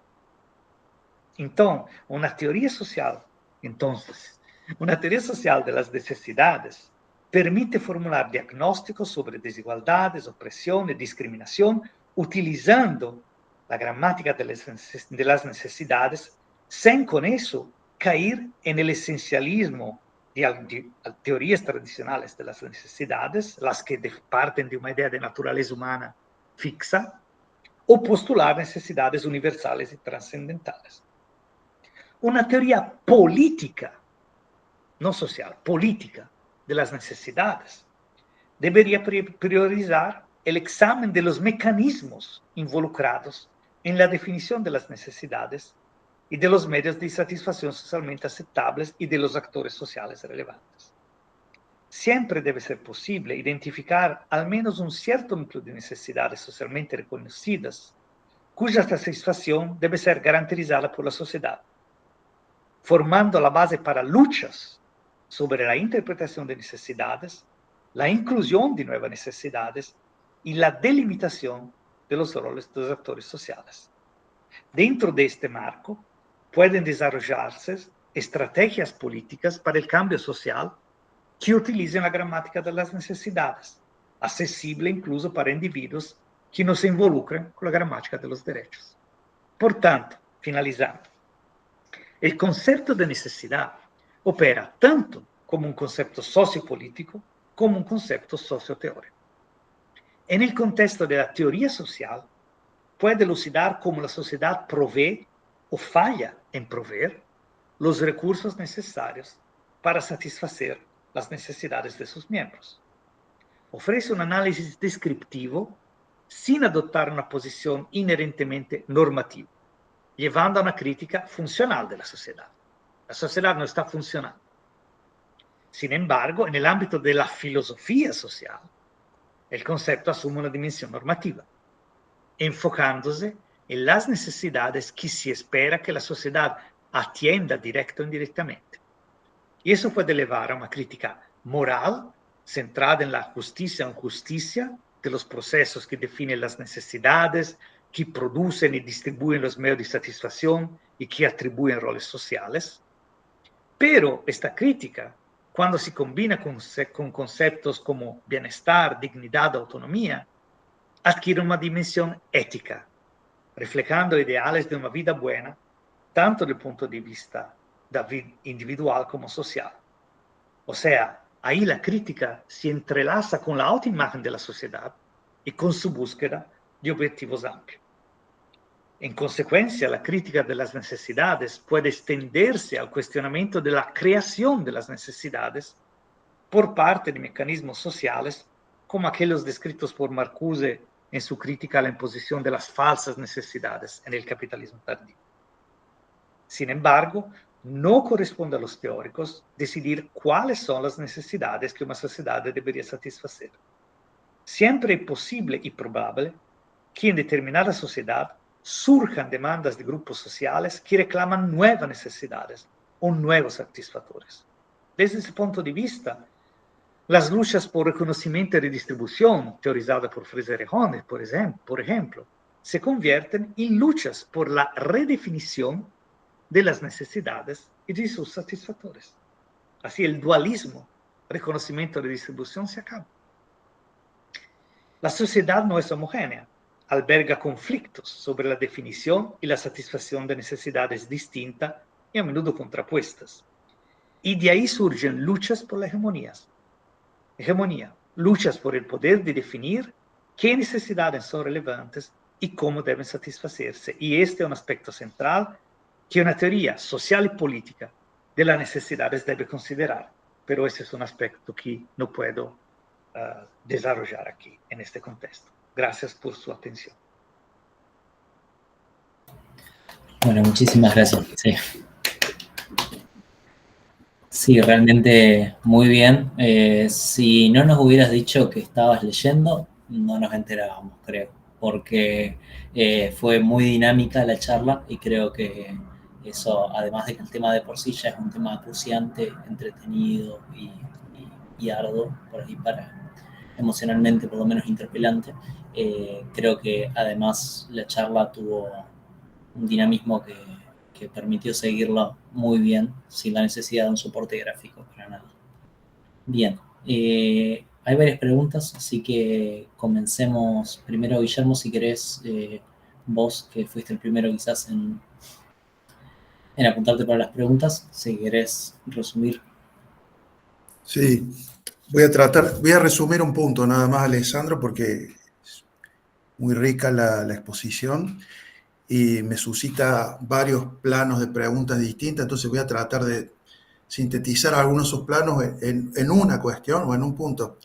Entonces, una teoría social, entonces, Una teoría social de las necesidades permite formular diagnósticos sobre desigualdades, opresión y discriminación utilizando la gramática de las necesidades, sin con eso caer en el esencialismo de teorías tradicionales de las necesidades, las que parten de una idea de naturaleza humana fixa, o postular necesidades universales y trascendentales. Una teoría política, no social, política de las necesidades, debería priorizar el examen de los mecanismos involucrados en la definición de las necesidades y de los medios de satisfacción socialmente aceptables y de los actores sociales relevantes. Siempre debe ser posible identificar al menos un cierto número de necesidades socialmente reconocidas, cuya satisfacción debe ser garantizada por la sociedad, formando la base para luchas sobre la interpretación de necesidades, la inclusión de nuevas necesidades y la delimitación de los roles de los actores sociales. Dentro de este marco, pueden desarrollarse estrategias políticas para el cambio social que utilicen la gramática de las necesidades, accesible incluso para individuos que no se involucren con la gramática de los derechos. Por tanto, finalizando, el concepto de necesidad opera tanto como un concepto sociopolítico como un concepto socioteórico. En el contexto de la teoría social, puede elucidar cómo la sociedad provee o falla en proveer los recursos necesarios para satisfacer las necesidades de sus miembros. Ofrece un análisis descriptivo sin adoptar una posición inherentemente normativa, llevando a una crítica funcional de la sociedad. La sociedad no está funcionando. Sin embargo, en el ámbito de la filosofía social, el concepto asume una dimensión normativa, enfocándose en las necesidades que se espera que la sociedad atienda directa o indirectamente. Y eso puede llevar a una crítica moral centrada en la justicia o injusticia de los procesos que definen las necesidades, que producen y distribuyen los medios de satisfacción y que atribuyen roles sociales. Pero esta crítica, cuando se combina con conceptos como bienestar, dignidad, autonomía, adquiere una dimensión ética, reflejando ideales de una vida buena, tanto desde el punto de vista individual como social. O sea, ahí la crítica se entrelaza con la autoimagen de la sociedad y con su búsqueda de objetivos amplios. En consecuencia, la crítica de las necesidades puede extenderse al cuestionamiento de la creación de las necesidades por parte de mecanismos sociales como aquellos descritos por Marcuse en su crítica a la imposición de las falsas necesidades en el capitalismo tardío. Sin embargo, no corresponde a los teóricos decidir cuáles son las necesidades que una sociedad debería satisfacer. Siempre es posible y probable que en determinada sociedad surjan demandas de grupos sociales que reclaman nuevas necesidades o nuevos satisfactores. Desde ese punto de vista, las luchas por reconocimiento y redistribución, teorizadas por Fraser y Horner, por ejemplo, se convierten en luchas por la redefinición de las necesidades y de sus satisfactores. Así el dualismo, reconocimiento y redistribución se acaba. La sociedad no es homogénea, alberga conflictos sobre la definición y la satisfacción de necesidades distintas y a menudo contrapuestas. Y de ahí surgen luchas por la hegemonía, luchas por el poder de definir qué necesidades son relevantes y cómo deben satisfacerse. Y este es un aspecto central que una teoría social y política de las necesidades debe considerar. Pero ese es un aspecto que no puedo desarrollar aquí en este contexto. Gracias por su atención. Bueno, muchísimas gracias. Sí. Sí, realmente muy bien. Si no nos hubieras dicho que estabas leyendo, no nos enterábamos, creo, porque fue muy dinámica la charla y creo que eso, además de que el tema de por sí ya es un tema acuciante, entretenido y arduo, por ahí para emocionalmente por lo menos interpelante, creo que además la charla tuvo un dinamismo que permitió seguirlo muy bien sin la necesidad de un soporte gráfico para nada. Bien, hay varias preguntas, así que comencemos. Primero, Guillermo, si querés, vos que fuiste el primero quizás en apuntarte para las preguntas, si querés resumir. Sí, voy a resumir un punto nada más, Alessandro, porque es muy rica la exposición y me suscita varios planos de preguntas distintas, entonces voy a tratar de sintetizar algunos de esos planos en una cuestión o en un punto.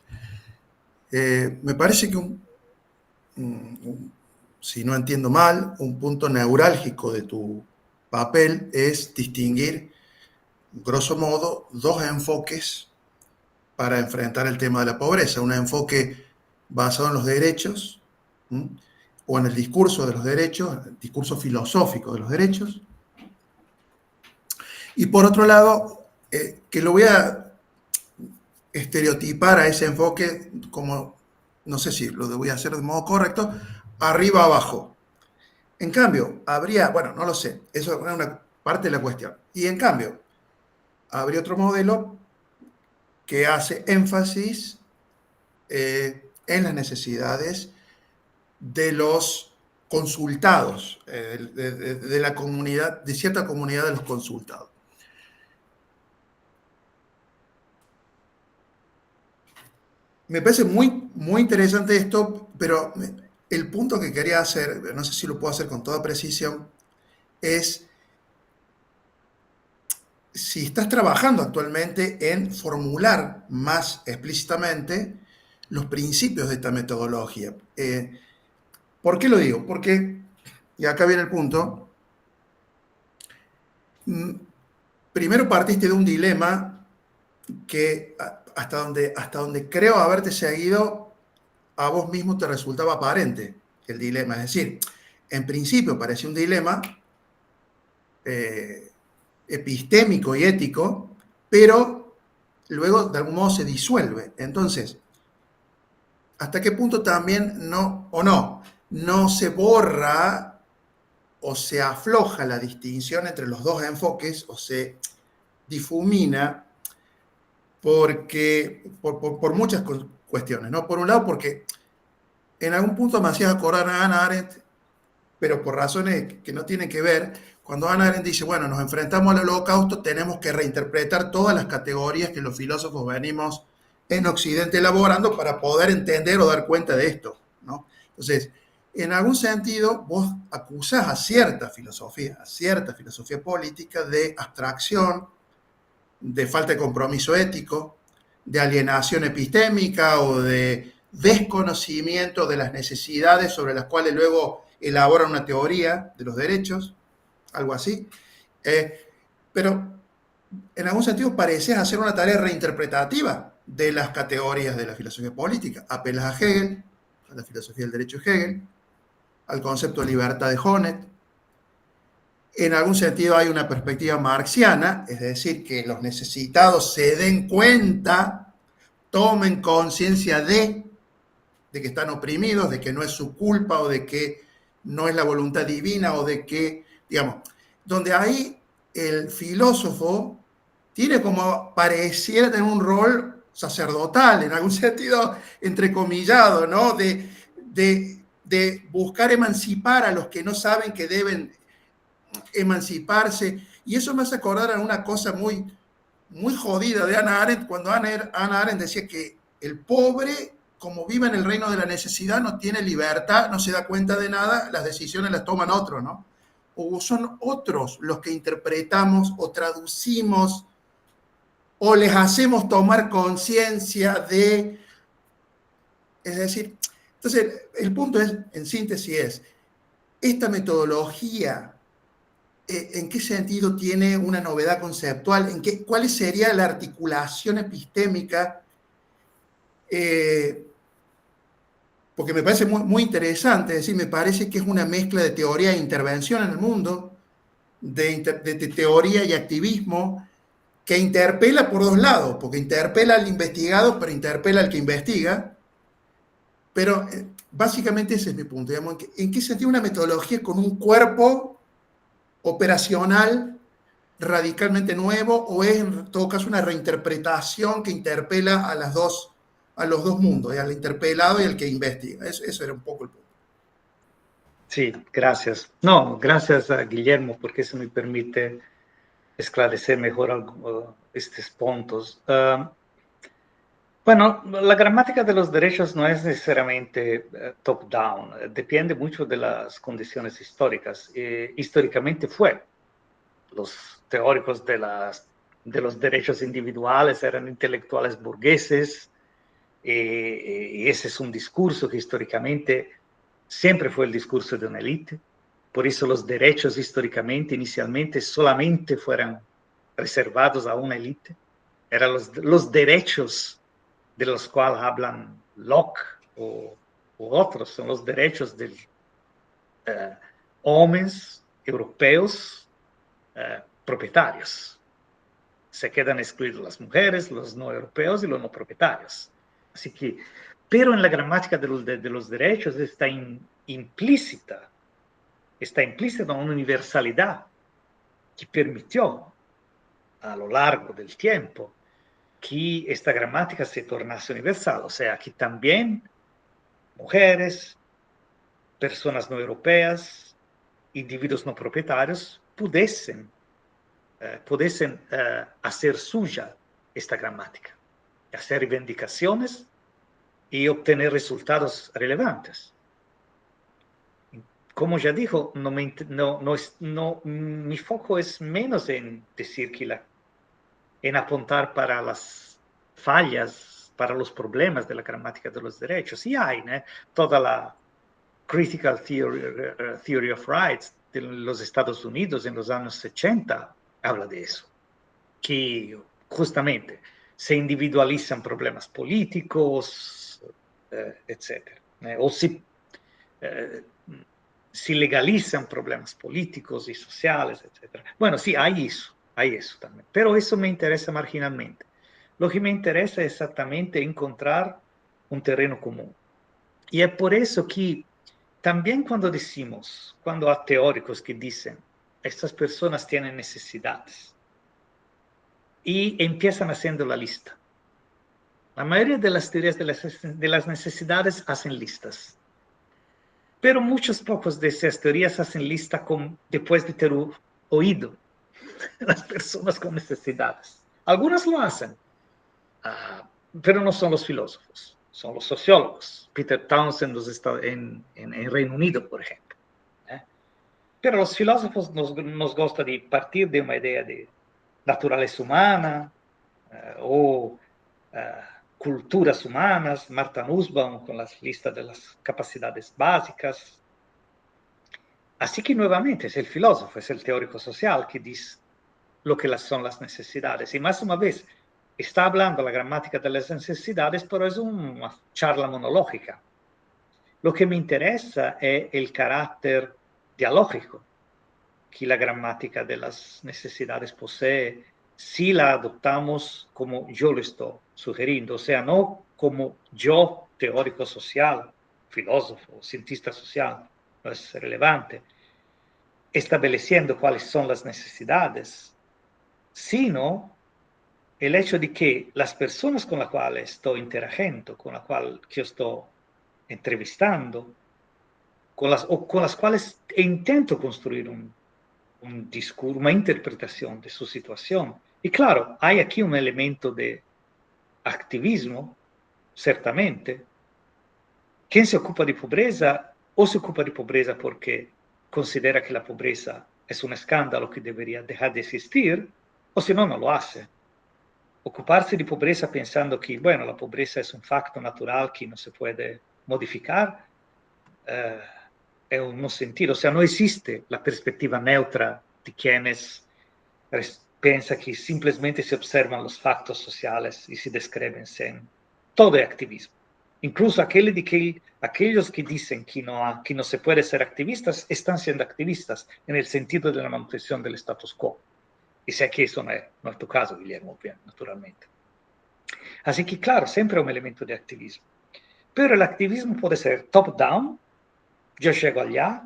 Me parece que si no entiendo mal, un punto neurálgico de tu papel es distinguir, grosso modo, dos enfoques para enfrentar el tema de la pobreza. Un enfoque basado en los derechos, ¿m? O en el discurso de los derechos, el discurso filosófico de los derechos. Y por otro lado, que lo voy a estereotipar a ese enfoque como, no sé si lo voy a hacer de modo correcto, arriba abajo. En cambio, habría, bueno, no lo sé, eso es una parte de la cuestión. Y en cambio, habría otro modelo que hace énfasis en las necesidades de los consultados, de la comunidad, de cierta comunidad de los consultados. Me parece muy interesante esto, pero el punto que quería hacer, no sé si lo puedo hacer con toda precisión, es si estás trabajando actualmente en formular más explícitamente los principios de esta metodología. ¿Por qué lo digo? Porque, y acá viene el punto, primero partiste de un dilema que hasta donde creo haberte seguido, a vos mismo te resultaba aparente el dilema. Es decir, en principio parecía un dilema epistémico y ético, pero luego de algún modo se disuelve. Entonces, ¿hasta qué punto también no se borra o se afloja la distinción entre los dos enfoques o se difumina por muchas cuestiones, ¿no? Por un lado, porque en algún punto me hacías acordar a Hannah Arendt, pero por razones que no tienen que ver, cuando Hannah Arendt dice, bueno, nos enfrentamos al holocausto, tenemos que reinterpretar todas las categorías que los filósofos venimos en Occidente elaborando para poder entender o dar cuenta de esto, ¿no? Entonces, en algún sentido, vos acusás a cierta filosofía política de abstracción, de falta de compromiso ético, de alienación epistémica o de desconocimiento de las necesidades sobre las cuales luego elabora una teoría de los derechos, algo así. Pero en algún sentido pareces hacer una tarea reinterpretativa de las categorías de la filosofía política. Apelas a Hegel, a la filosofía del derecho de Hegel, al concepto de libertad de Honneth. En algún sentido hay una perspectiva marxiana, es decir, que los necesitados se den cuenta, tomen conciencia de que están oprimidos, de que no es su culpa o de que no es la voluntad divina o de que, digamos, donde ahí el filósofo tiene como pareciera tener un rol sacerdotal, en algún sentido entrecomillado, ¿no? De buscar emancipar a los que no saben que deben emanciparse. Y eso me hace acordar a una cosa muy jodida de Hannah Arendt, cuando Hannah Arendt decía que el pobre, como vive en el reino de la necesidad, no tiene libertad, no se da cuenta de nada, las decisiones las toman otros, ¿no? O son otros los que interpretamos o traducimos o les hacemos tomar conciencia de... Es decir, entonces el punto es, en síntesis, es esta metodología, ¿en qué sentido tiene una novedad conceptual? ¿Cuál sería la articulación epistémica? Porque me parece muy interesante, es decir, me parece que es una mezcla de teoría e intervención en el mundo, de teoría y activismo, que interpela por dos lados, porque interpela al investigado, pero interpela al que investiga. Pero básicamente ese es mi punto, digamos, ¿en qué sentido una metodología con un cuerpo operacional radicalmente nuevo o es en todo caso una reinterpretación que interpela a los dos mundos, al interpelado y al que investiga? Eso era un poco el punto. Sí, gracias. No, gracias a Guillermo, porque eso me permite esclarecer mejor estos puntos. Bueno, la gramática de los derechos no es necesariamente top-down, depende mucho de las condiciones históricas. Históricamente fue. Los teóricos de los derechos individuales eran intelectuales burgueses, y ese es un discurso que históricamente siempre fue el discurso de una élite. Por eso los derechos históricamente, inicialmente, solamente fueron reservados a una élite. Eran los derechos de los cuales hablan Locke o otros, son los derechos de hombres europeos propietarios. Se quedan excluidos las mujeres, los no europeos y los no propietarios. Así que, pero en la gramática de los derechos está implícita una universalidad que permitió a lo largo del tiempo que esta gramática se tornase universal, o sea, que también mujeres, personas no europeas, individuos no propietarios pudiesen hacer suya esta gramática, hacer reivindicaciones y obtener resultados relevantes. Como ya dijo, mi foco es menos en decir en apuntar para las fallas, para los problemas de la gramática de los derechos. Y hay, ¿no? Toda la Critical Theory of Rights de los Estados Unidos en los años 80 habla de eso, que justamente se individualizan problemas políticos, etc. O si legalizan problemas políticos y sociales, etc. Bueno, sí, hay eso también, pero eso me interesa marginalmente. Lo que me interesa es exactamente encontrar un terreno común. Y es por eso que también cuando hay teóricos que dicen, estas personas tienen necesidades, y empiezan haciendo la lista. La mayoría de las teorías de las necesidades hacen listas. Pero muchos pocos de esas teorías hacen lista después de ter oído las personas con necesidades. Algunas lo hacen, pero no son los filósofos, son los sociólogos. Peter Townsend en Reino Unido, por ejemplo. Pero los filósofos nos gusta de partir de una idea de naturaleza humana o culturas humanas, Martha Nussbaum con las listas de las capacidades básicas. Así que nuevamente es el filósofo, es el teórico social que dice lo que son las necesidades. Y más una vez, está hablando la gramática de las necesidades, pero es una charla monológica. Lo que me interesa es el carácter dialógico que la gramática de las necesidades posee si la adoptamos como yo lo estoy sugiriendo, o sea, no como yo, teórico social, filósofo, cientista social, no es relevante, estableciendo cuáles son las necesidades, sino el hecho de que las personas con las cuales estoy interagiendo, con las cuales yo estoy entrevistando, con las cuales intento construir un discurso, una interpretación de su situación. Y claro, hay aquí un elemento de activismo, ciertamente. Quien se ocupa de pobreza, o se ocupa de pobreza porque considera que la pobreza es un escándalo que debería dejar de existir, o si no, no lo hace. Ocuparse de pobreza pensando que, bueno, la pobreza es un facto natural que no se puede modificar, es un no sentido. O sea, no existe la perspectiva neutra de quienes piensan que simplemente se observan los factos sociales y se describen sin todo es activismo. Incluso aquellos que dicen que no se puede ser activistas están siendo activistas en el sentido de la manutención del status quo. Y sé que eso no es tu caso, Guillermo, bien, naturalmente. Así que, claro, siempre hay un elemento de activismo. Pero el activismo puede ser top-down. Yo llego allá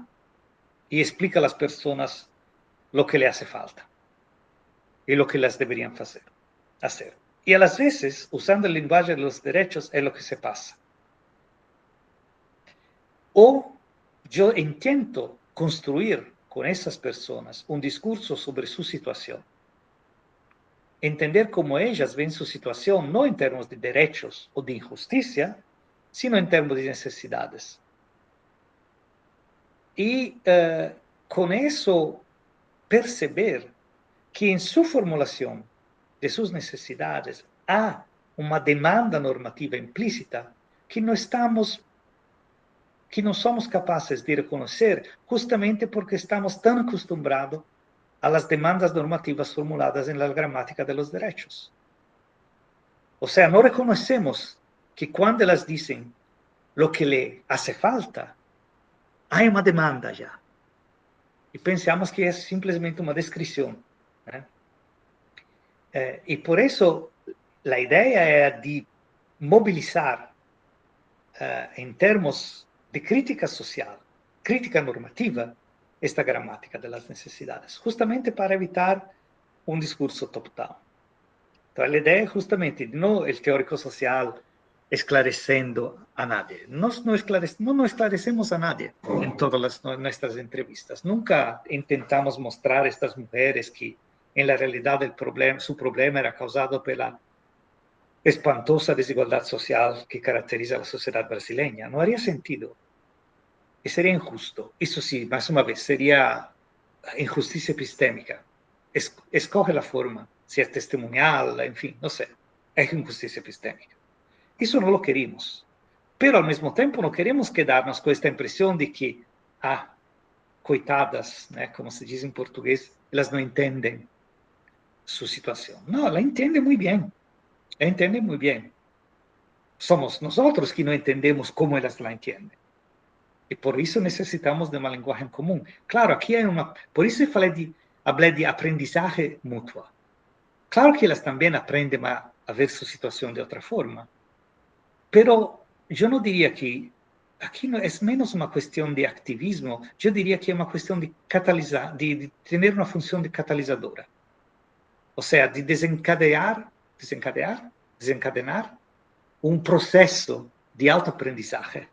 y explico a las personas lo que le hace falta y lo que las deberían hacer. Y a las veces, usando el lenguaje de los derechos, es lo que se pasa. O yo intento construir con esas personas un discurso sobre su situación. Entender cómo ellas ven su situación, no en términos de derechos o de injusticia, sino en términos de necesidades. Y con eso perceber que en su formulación de sus necesidades hay una demanda normativa implícita que no somos capaces de reconocer justamente porque estamos tan acostumbrados a las demandas normativas formuladas en la gramática de los derechos. O sea, no reconocemos que cuando ellas dicen lo que le hace falta, hay una demanda ya. Y pensamos que es simplemente una descripción. Y por eso la idea es de movilizar en términos de crítica social, crítica normativa, esta gramática de las necesidades, justamente para evitar un discurso top-down. Entonces, la idea es justamente no el teórico social esclareciendo a nadie. No esclarecemos a nadie en todas nuestras entrevistas. Nunca intentamos mostrar a estas mujeres que en la realidad su problema era causado por la espantosa desigualdad social que caracteriza a la sociedad brasileña. No haría sentido. Y sería injusto. Eso sí, más una vez, sería injusticia epistémica. Escoge la forma, si es testimonial, en fin, no sé. Es injusticia epistémica. Eso no lo queremos. Pero al mismo tiempo no queremos quedarnos con esta impresión de que, coitadas, como se dice en portugués, ellas no entienden su situación. No, la entiende muy bien. La entiende muy bien. Somos nosotros que no entendemos cómo ellas la entienden. Y por eso necesitamos de un lenguaje en común. Claro, aquí hay por eso hablé de aprendizaje mutuo. Claro que ellas también aprenden a ver su situación de otra forma. Pero yo no diría que aquí no es menos una cuestión de activismo, yo diría que es una cuestión de catalizar, de tener una función de catalizadora. O sea, de desencadenar un proceso de autoaprendizaje.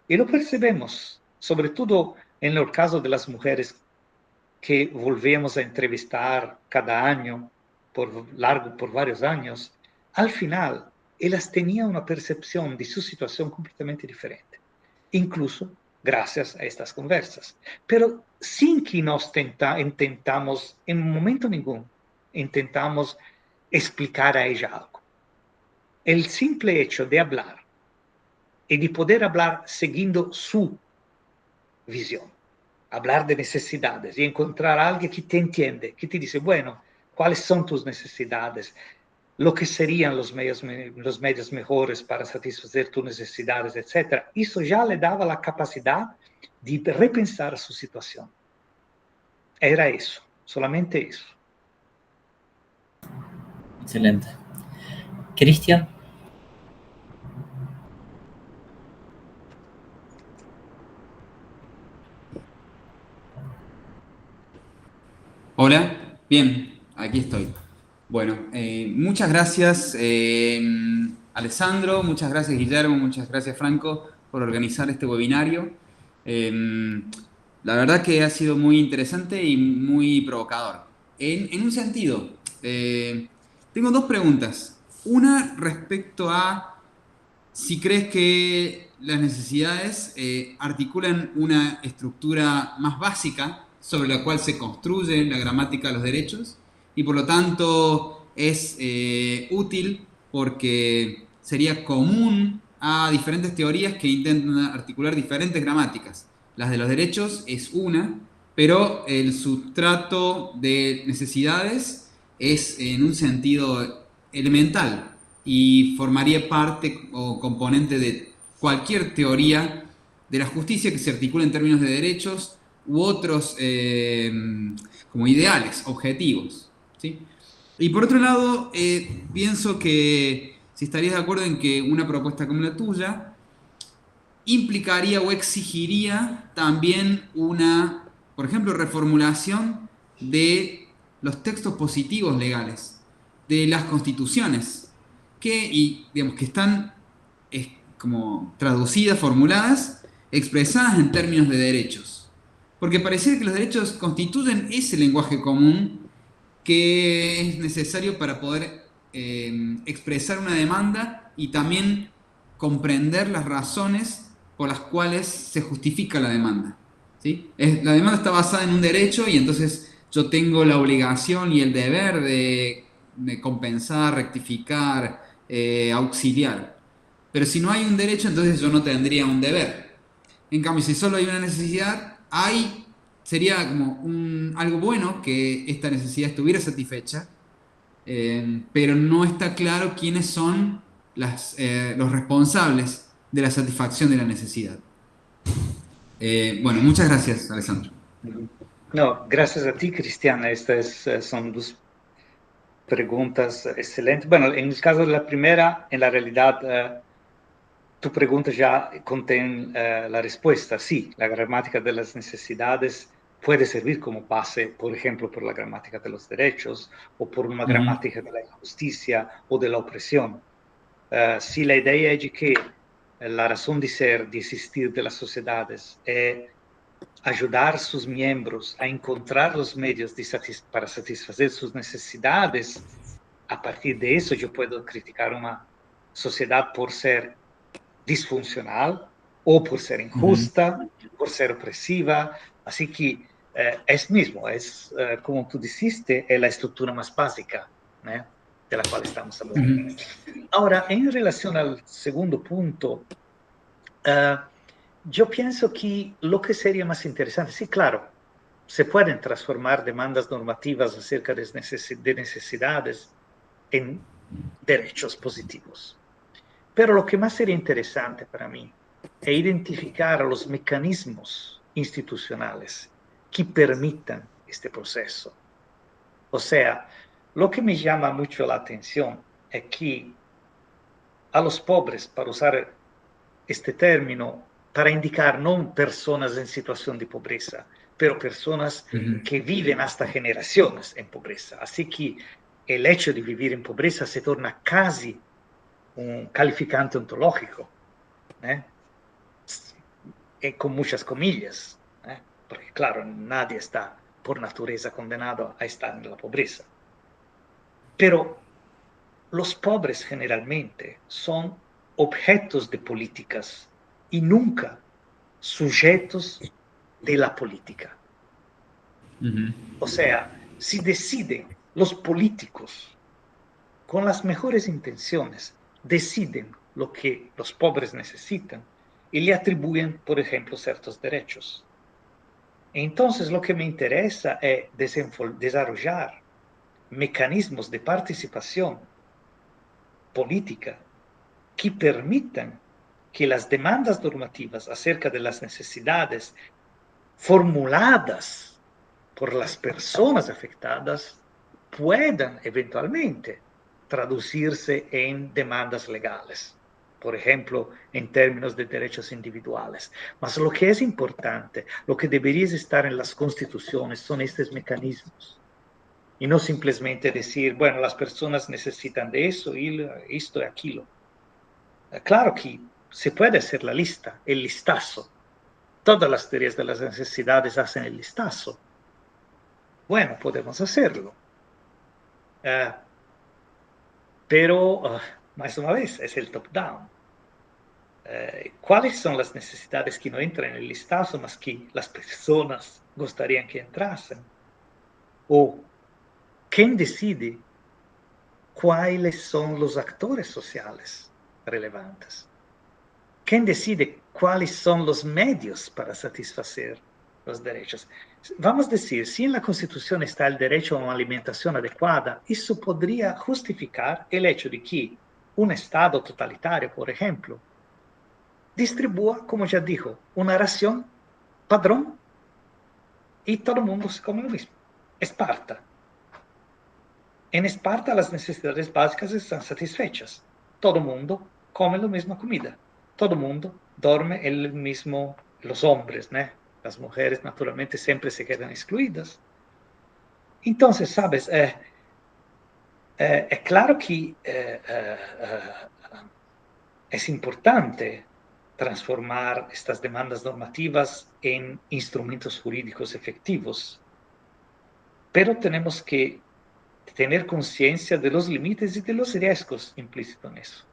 Y lo percebemos, sobre todo en el caso de las mujeres que volvemos a entrevistar cada año, por varios años. Al final, ellas tenían una percepción de su situación completamente diferente, incluso gracias a estas conversas. Pero sin que nos intentamos, en momento ninguno, intentamos explicar a ella algo. El simple hecho de hablar y de poder hablar siguiendo su visión, hablar de necesidades y encontrar a alguien que te entiende, que te dice, bueno, ¿cuáles son tus necesidades? Lo que serían los medios mejores para satisfacer tus necesidades, etc. Eso ya le daba la capacidad de repensar su situación. Era eso, solamente eso. Excelente. Cristian. Hola, bien, aquí estoy. Bueno, muchas gracias Alessandro, muchas gracias Guillermo, muchas gracias Franco por organizar este webinario. La verdad que ha sido muy interesante y muy provocador. En un sentido, tengo dos preguntas. Una respecto a si crees que las necesidades articulan una estructura más básica sobre la cual se construye la gramática de los derechos y por lo tanto es útil porque sería común a diferentes teorías que intentan articular diferentes gramáticas. Las de los derechos es una, pero el sustrato de necesidades es en un sentido elemental y formaría parte o componente de cualquier teoría de la justicia que se articula en términos de derechos u otros como ideales, objetivos, ¿sí? Y por otro lado, pienso que si estarías de acuerdo en que una propuesta como la tuya implicaría o exigiría también una, por ejemplo, reformulación de los textos positivos legales, de las constituciones, digamos, que están como traducidas, formuladas, expresadas en términos de derechos. Porque pareciera que los derechos constituyen ese lenguaje común que es necesario para poder expresar una demanda y también comprender las razones por las cuales se justifica la demanda. ¿Sí? La demanda está basada en un derecho y entonces yo tengo la obligación y el deber de compensar, rectificar, auxiliar. Pero si no hay un derecho, entonces yo no tendría un deber. En cambio, si solo hay una necesidad, sería como algo bueno que esta necesidad estuviera satisfecha, pero no está claro quiénes son los responsables de la satisfacción de la necesidad. Bueno, muchas gracias, Alessandro. No, gracias a ti, Cristian. Estas son dos preguntas excelentes. Bueno, en el caso de la primera, en la realidad, tu pregunta ya contiene la respuesta. Sí, la gramática de las necesidades puede servir como base, por ejemplo, por la gramática de los derechos o por una gramática de la injusticia o de la opresión. Si la idea es que la razón de ser, de existir de las sociedades es ayudar a sus miembros a encontrar los medios para satisfacer sus necesidades, a partir de eso yo puedo criticar una sociedad por ser disfuncional o por ser injusta, por ser opresiva. Así que es mismo, como tú dijiste, es la estructura más básica, de la cual estamos hablando. Ahora, en relación al segundo punto, yo pienso que lo que sería más interesante, sí, claro, se pueden transformar demandas normativas acerca de necesidades en derechos positivos. Pero lo que más sería interesante para mí es identificar los mecanismos institucionales que permitan este proceso. O sea, lo que me llama mucho la atención es que a los pobres, para usar este término, para indicar no personas en situación de pobreza, pero personas que viven hasta generaciones en pobreza. Así que el hecho de vivir en pobreza se torna casi un calificante ontológico, con muchas comillas, porque claro, nadie está por naturaleza condenado a estar en la pobreza. Pero los pobres generalmente son objetos de políticas y nunca sujetos de la política. O sea, si deciden los políticos con las mejores intenciones, deciden lo que los pobres necesitan y le atribuyen, por ejemplo, ciertos derechos. Entonces, lo que me interesa es desarrollar mecanismos de participación política que permitan que las demandas normativas acerca de las necesidades formuladas por las personas afectadas puedan eventualmente traducirse en demandas legales, por ejemplo, en términos de derechos individuales. Mas lo que es importante, lo que debería estar en las constituciones son estos mecanismos. Y no simplemente decir, bueno, las personas necesitan de eso y esto y aquello. Claro que se puede hacer la lista, el listazo. Todas las teorías de las necesidades hacen el listazo. Bueno, podemos hacerlo. Pero, más una vez, es el top-down. ¿Cuáles son las necesidades que no entran en el listazo, más que las personas gustarían que entrasen? ¿O quién decide cuáles son los actores sociales relevantes? ¿Quién decide cuáles son los medios para satisfacer los derechos? Vamos a decir, si en la Constitución está el derecho a una alimentación adecuada, eso podría justificar el hecho de que un Estado totalitario, por ejemplo, distribúa, como ya dijo, una ración padrón y todo el mundo se come lo mismo. Esparta. En Esparta las necesidades básicas están satisfechas. Todo el mundo come la misma comida. Todo el mundo duerme el mismo, los hombres, ¿no? Las mujeres naturalmente siempre se quedan excluidas. Entonces, sabes, es claro que es importante transformar estas demandas normativas en instrumentos jurídicos efectivos, pero tenemos que tener conciencia de los límites y de los riesgos implícitos en eso.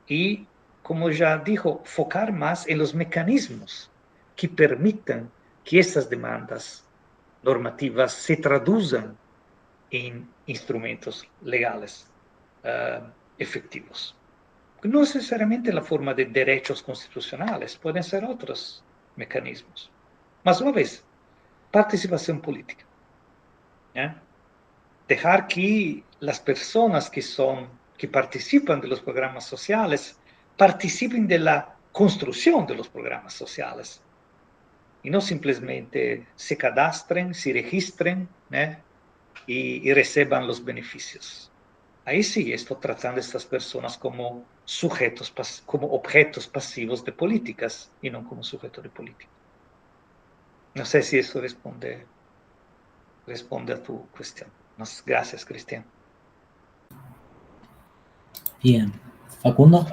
Y, como ya dijo, focar más en los mecanismos que permitan que estas demandas normativas se traduzcan en instrumentos legales efectivos. No necesariamente la forma de derechos constitucionales, pueden ser otros mecanismos. Más una vez, participación política. Dejar que las personas que participan de los programas sociales participen de la construcción de los programas sociales y no simplemente se cadastren, se registren y reciban los beneficios. Ahí sí estoy tratando a estas personas como sujetos, como objetos pasivos de políticas y no como sujetos de política. No sé si eso responde a tu cuestión. Gracias, Cristian. Bien. Facundo.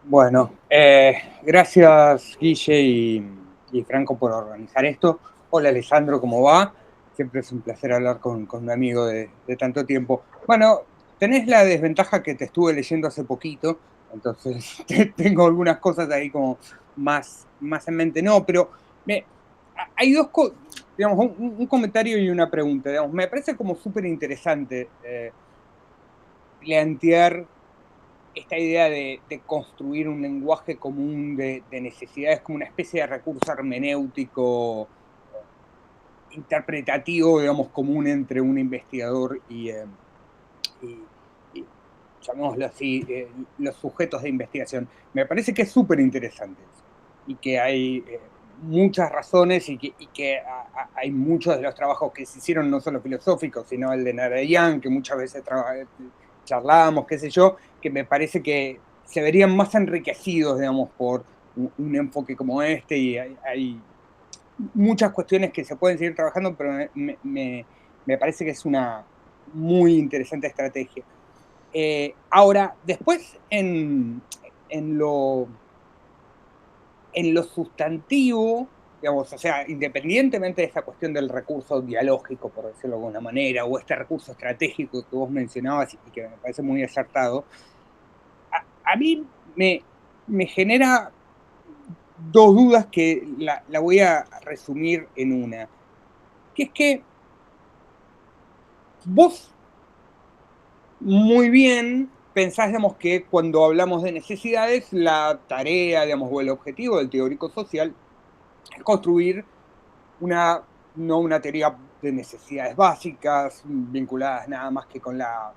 Bueno, gracias Guille y Franco por organizar esto. Hola Alessandro, ¿cómo va? Siempre es un placer hablar con un amigo de tanto tiempo. Bueno, tenés la desventaja que te estuve leyendo hace poquito, entonces tengo algunas cosas ahí como más en mente. No, pero hay dos cosas, digamos, un comentario y una pregunta. Digamos, me parece como súper interesante plantear esta idea de construir un lenguaje común de necesidades como una especie de recurso hermenéutico interpretativo, digamos, común entre un investigador y llamémoslo así, los sujetos de investigación. Me parece que es súper interesante eso, y que hay muchas razones y que hay muchos de los trabajos que se hicieron, no solo filosóficos, sino el de Narayan, que muchas veces charlábamos, qué sé yo, que me parece que se verían más enriquecidos, digamos, por un enfoque como este, y hay muchas cuestiones que se pueden seguir trabajando, pero me parece que es una muy interesante estrategia. Ahora, después en lo sustantivo, digamos, o sea, independientemente de esta cuestión del recurso dialógico, por decirlo de alguna manera, o este recurso estratégico que vos mencionabas y que me parece muy acertado, a mí me genera dos dudas que la voy a resumir en una, que es que vos muy bien pensás, digamos, que cuando hablamos de necesidades, la tarea, digamos, o el objetivo del teórico social es construir no una teoría de necesidades básicas, vinculadas nada más que con la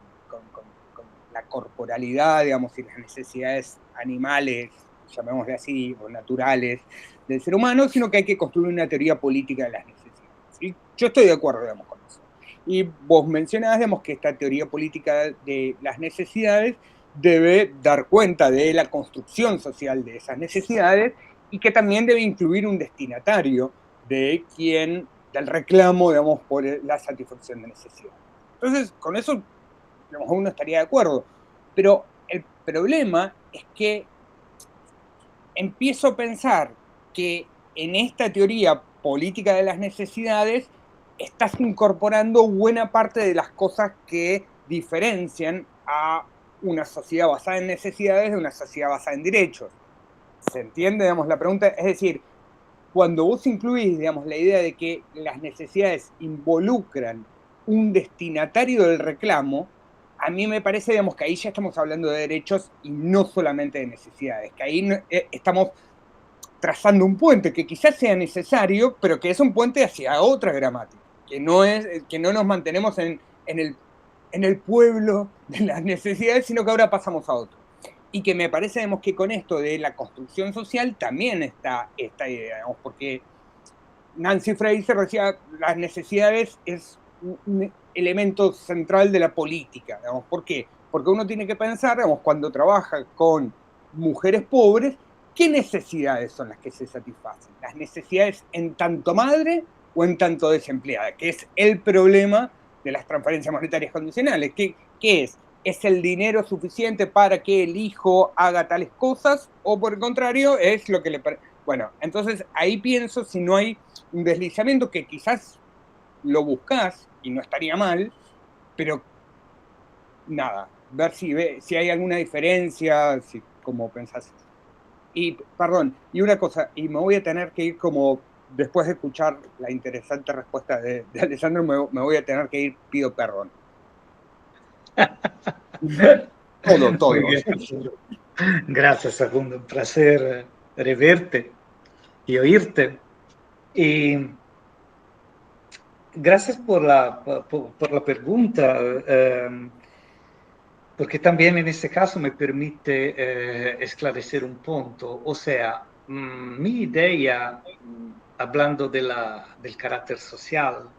corporalidad, digamos, y las necesidades animales, llamémosle así, o naturales del ser humano, sino que hay que construir una teoría política de las necesidades. Y yo estoy de acuerdo, digamos, con eso. Y vos mencionás, digamos, que esta teoría política de las necesidades debe dar cuenta de la construcción social de esas necesidades y que también debe incluir un destinatario del reclamo, digamos, por la satisfacción de necesidades. Entonces, con eso, digamos, uno estaría de acuerdo. Pero el problema es que empiezo a pensar que en esta teoría política de las necesidades estás incorporando buena parte de las cosas que diferencian a una sociedad basada en necesidades de una sociedad basada en derechos. ¿Se entiende, digamos, la pregunta? Es decir, cuando vos incluís, digamos, la idea de que las necesidades involucran un destinatario del reclamo, a mí me parece, digamos, que ahí ya estamos hablando de derechos y no solamente de necesidades, que ahí estamos trazando un puente que quizás sea necesario, pero que es un puente hacia otra gramática, que no nos mantenemos en el pueblo de las necesidades, sino que ahora pasamos a otro. Y que me parece, digamos, que con esto de la construcción social también está esta idea, digamos, porque Nancy Fraser decía, las necesidades es un elemento central de la política, digamos. ¿Por qué? Porque uno tiene que pensar, digamos, cuando trabaja con mujeres pobres, ¿qué necesidades son las que se satisfacen? ¿Las necesidades en tanto madre o en tanto desempleada? Que es el problema de las transferencias monetarias condicionales. ¿Qué es? ¿Es el dinero suficiente para que el hijo haga tales cosas? ¿O por el contrario, es lo que le... Bueno, entonces ahí pienso si no hay un deslizamiento que quizás lo buscas y no estaría mal, pero nada, ver si hay alguna diferencia, si, como pensás. Y, perdón, y una cosa, y me voy a tener que ir como, después de escuchar la interesante respuesta de Alessandro, me voy a tener que ir, pido perdón. Todo. Muy bien. Gracias, Facundo. Un placer reverte y oírte. Y gracias por la pregunta, porque también en este caso me permite esclarecer un punto. O sea, mi idea, hablando del carácter social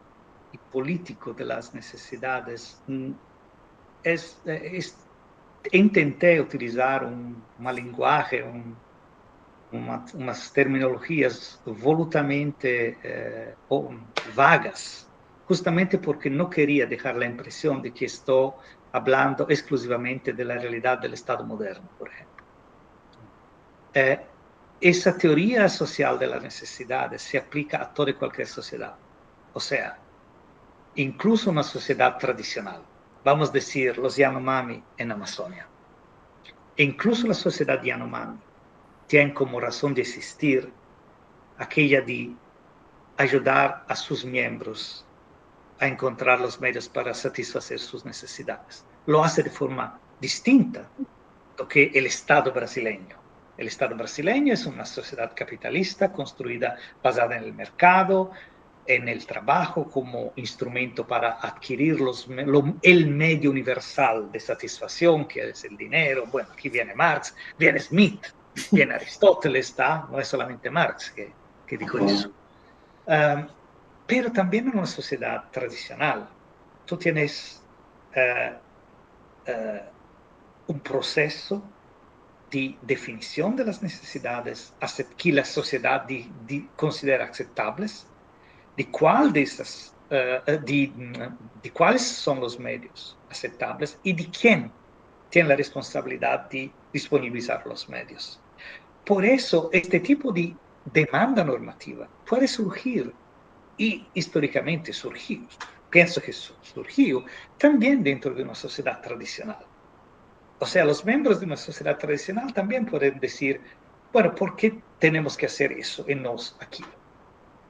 y político de las necesidades, intenté utilizar un lenguaje, umas terminologías volutamente vagas, justamente porque no quería dejar la impresión de que estoy hablando exclusivamente de la realidad del Estado moderno, por ejemplo. Esa teoría social de las necesidades se aplica a toda y cualquier sociedad, o sea, incluso una sociedad tradicional, vamos a decir los Yanomami en Amazonia. E incluso la sociedad Yanomami tiene como razón de existir aquella de ayudar a sus miembros a encontrar los medios para satisfacer sus necesidades. Lo hace de forma distinta do que el Estado brasileño. El Estado brasileño es una sociedad capitalista construida basada en el mercado, en el trabajo como instrumento para adquirir el medio universal de satisfacción, que es el dinero. Bueno, aquí viene Marx, viene Smith, viene Aristóteles, no es solamente Marx que dijo eso. Pero también en una sociedad tradicional, tú tienes un proceso de definición de las necesidades que la sociedad considera aceptables, de cuáles son los medios aceptables y de quién tiene la responsabilidad de disponibilizar los medios. Por eso, este tipo de demanda normativa puede surgir y históricamente surgió, pienso que surgió también dentro de una sociedad tradicional. O sea, los miembros de una sociedad tradicional también pueden decir, bueno, ¿por qué tenemos que hacer eso en nos aquí?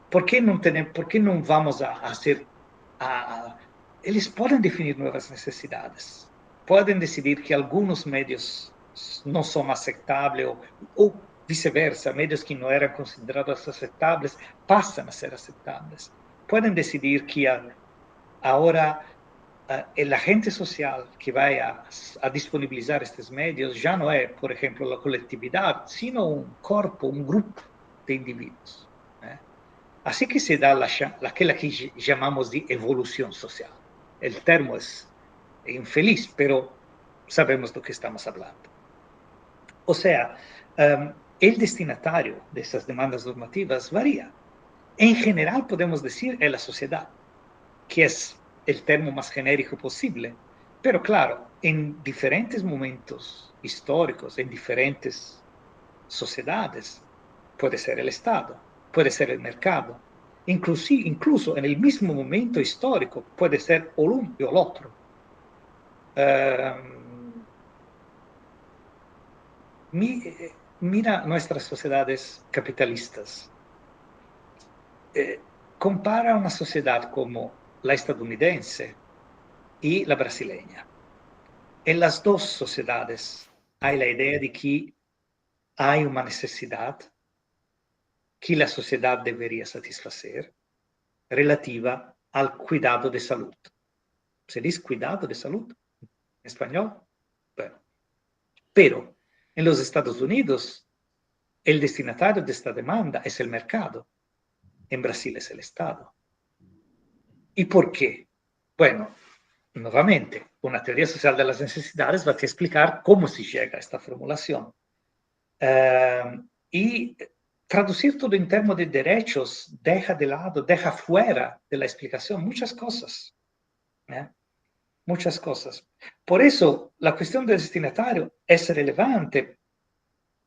¿Por qué no vamos a hacer? Ellos pueden definir nuevas necesidades, pueden decidir que algunos medios no son aceptables o viceversa, medios que no eran considerados aceptables pasan a ser aceptables. Pueden decidir que ahora el agente social que vaya a disponibilizar estos medios ya no es, por ejemplo, la colectividad, sino un cuerpo, un grupo de individuos. Así que se da aquella que llamamos de evolución social. El término es infeliz, pero sabemos de lo que estamos hablando. O sea, el destinatario de esas demandas normativas varía. En general, podemos decir, es la sociedad, que es el término más genérico posible. Pero claro, en diferentes momentos históricos, en diferentes sociedades, puede ser el Estado, puede ser el mercado, incluso en el mismo momento histórico puede ser o uno o el otro. Mira nuestras sociedades capitalistas. Compara una sociedad como la estadounidense y la brasileña. En las dos sociedades hay la idea de que hay una necesidad que la sociedad debería satisfacer relativa al cuidado de salud. ¿Se dice cuidado de salud en español? Bueno, pero en los Estados Unidos el destinatario de esta demanda es el mercado. En Brasil es el Estado. ¿Y por qué? Bueno, nuevamente, una teoría social de las necesidades va a explicar cómo se llega a esta formulación. Y traducir todo en términos de derechos deja de lado, deja fuera de la explicación muchas cosas. Muchas cosas. Por eso la cuestión del destinatario es relevante,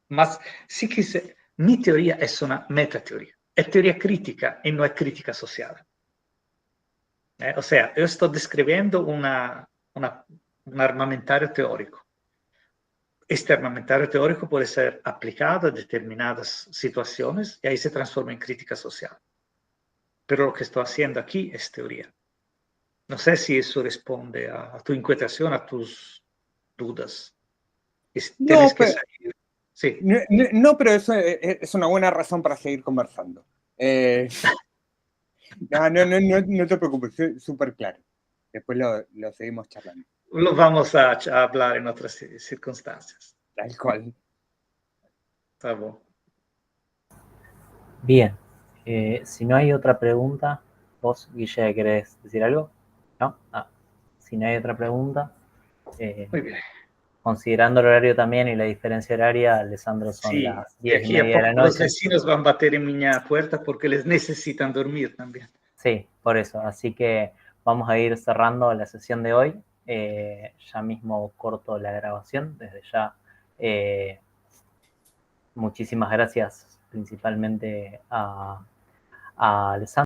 mas sí que mi teoría es una metateoría, es teoría crítica y no es crítica social. O sea, yo estoy describiendo un armamentario teórico. Este armamentario teórico puede ser aplicado a determinadas situaciones y ahí se transforma en crítica social. Pero lo que estoy haciendo aquí es teoría. No sé si eso responde a tu inquietación, a tus dudas. No, Tienes que pero, salir. Sí. no, pero eso es una buena razón para seguir conversando. No te preocupes, es súper claro. Después lo seguimos charlando. Lo vamos a hablar en otras circunstancias. Tal cual. Está bueno. Bien, si no hay otra pregunta, vos, Guille, ¿querés decir algo? ¿No? Si no hay otra pregunta, Muy bien. considerando el horario también y la diferencia horaria, Alessandro, son Sí, las y 10:30 aquí a de la poco los noche. vecinos van a bater en mi puerta porque les necesitan dormir también. Sí, por eso. Así que vamos a ir cerrando la sesión de hoy. Ya mismo corto la grabación. Desde ya, muchísimas gracias principalmente a Alessandro.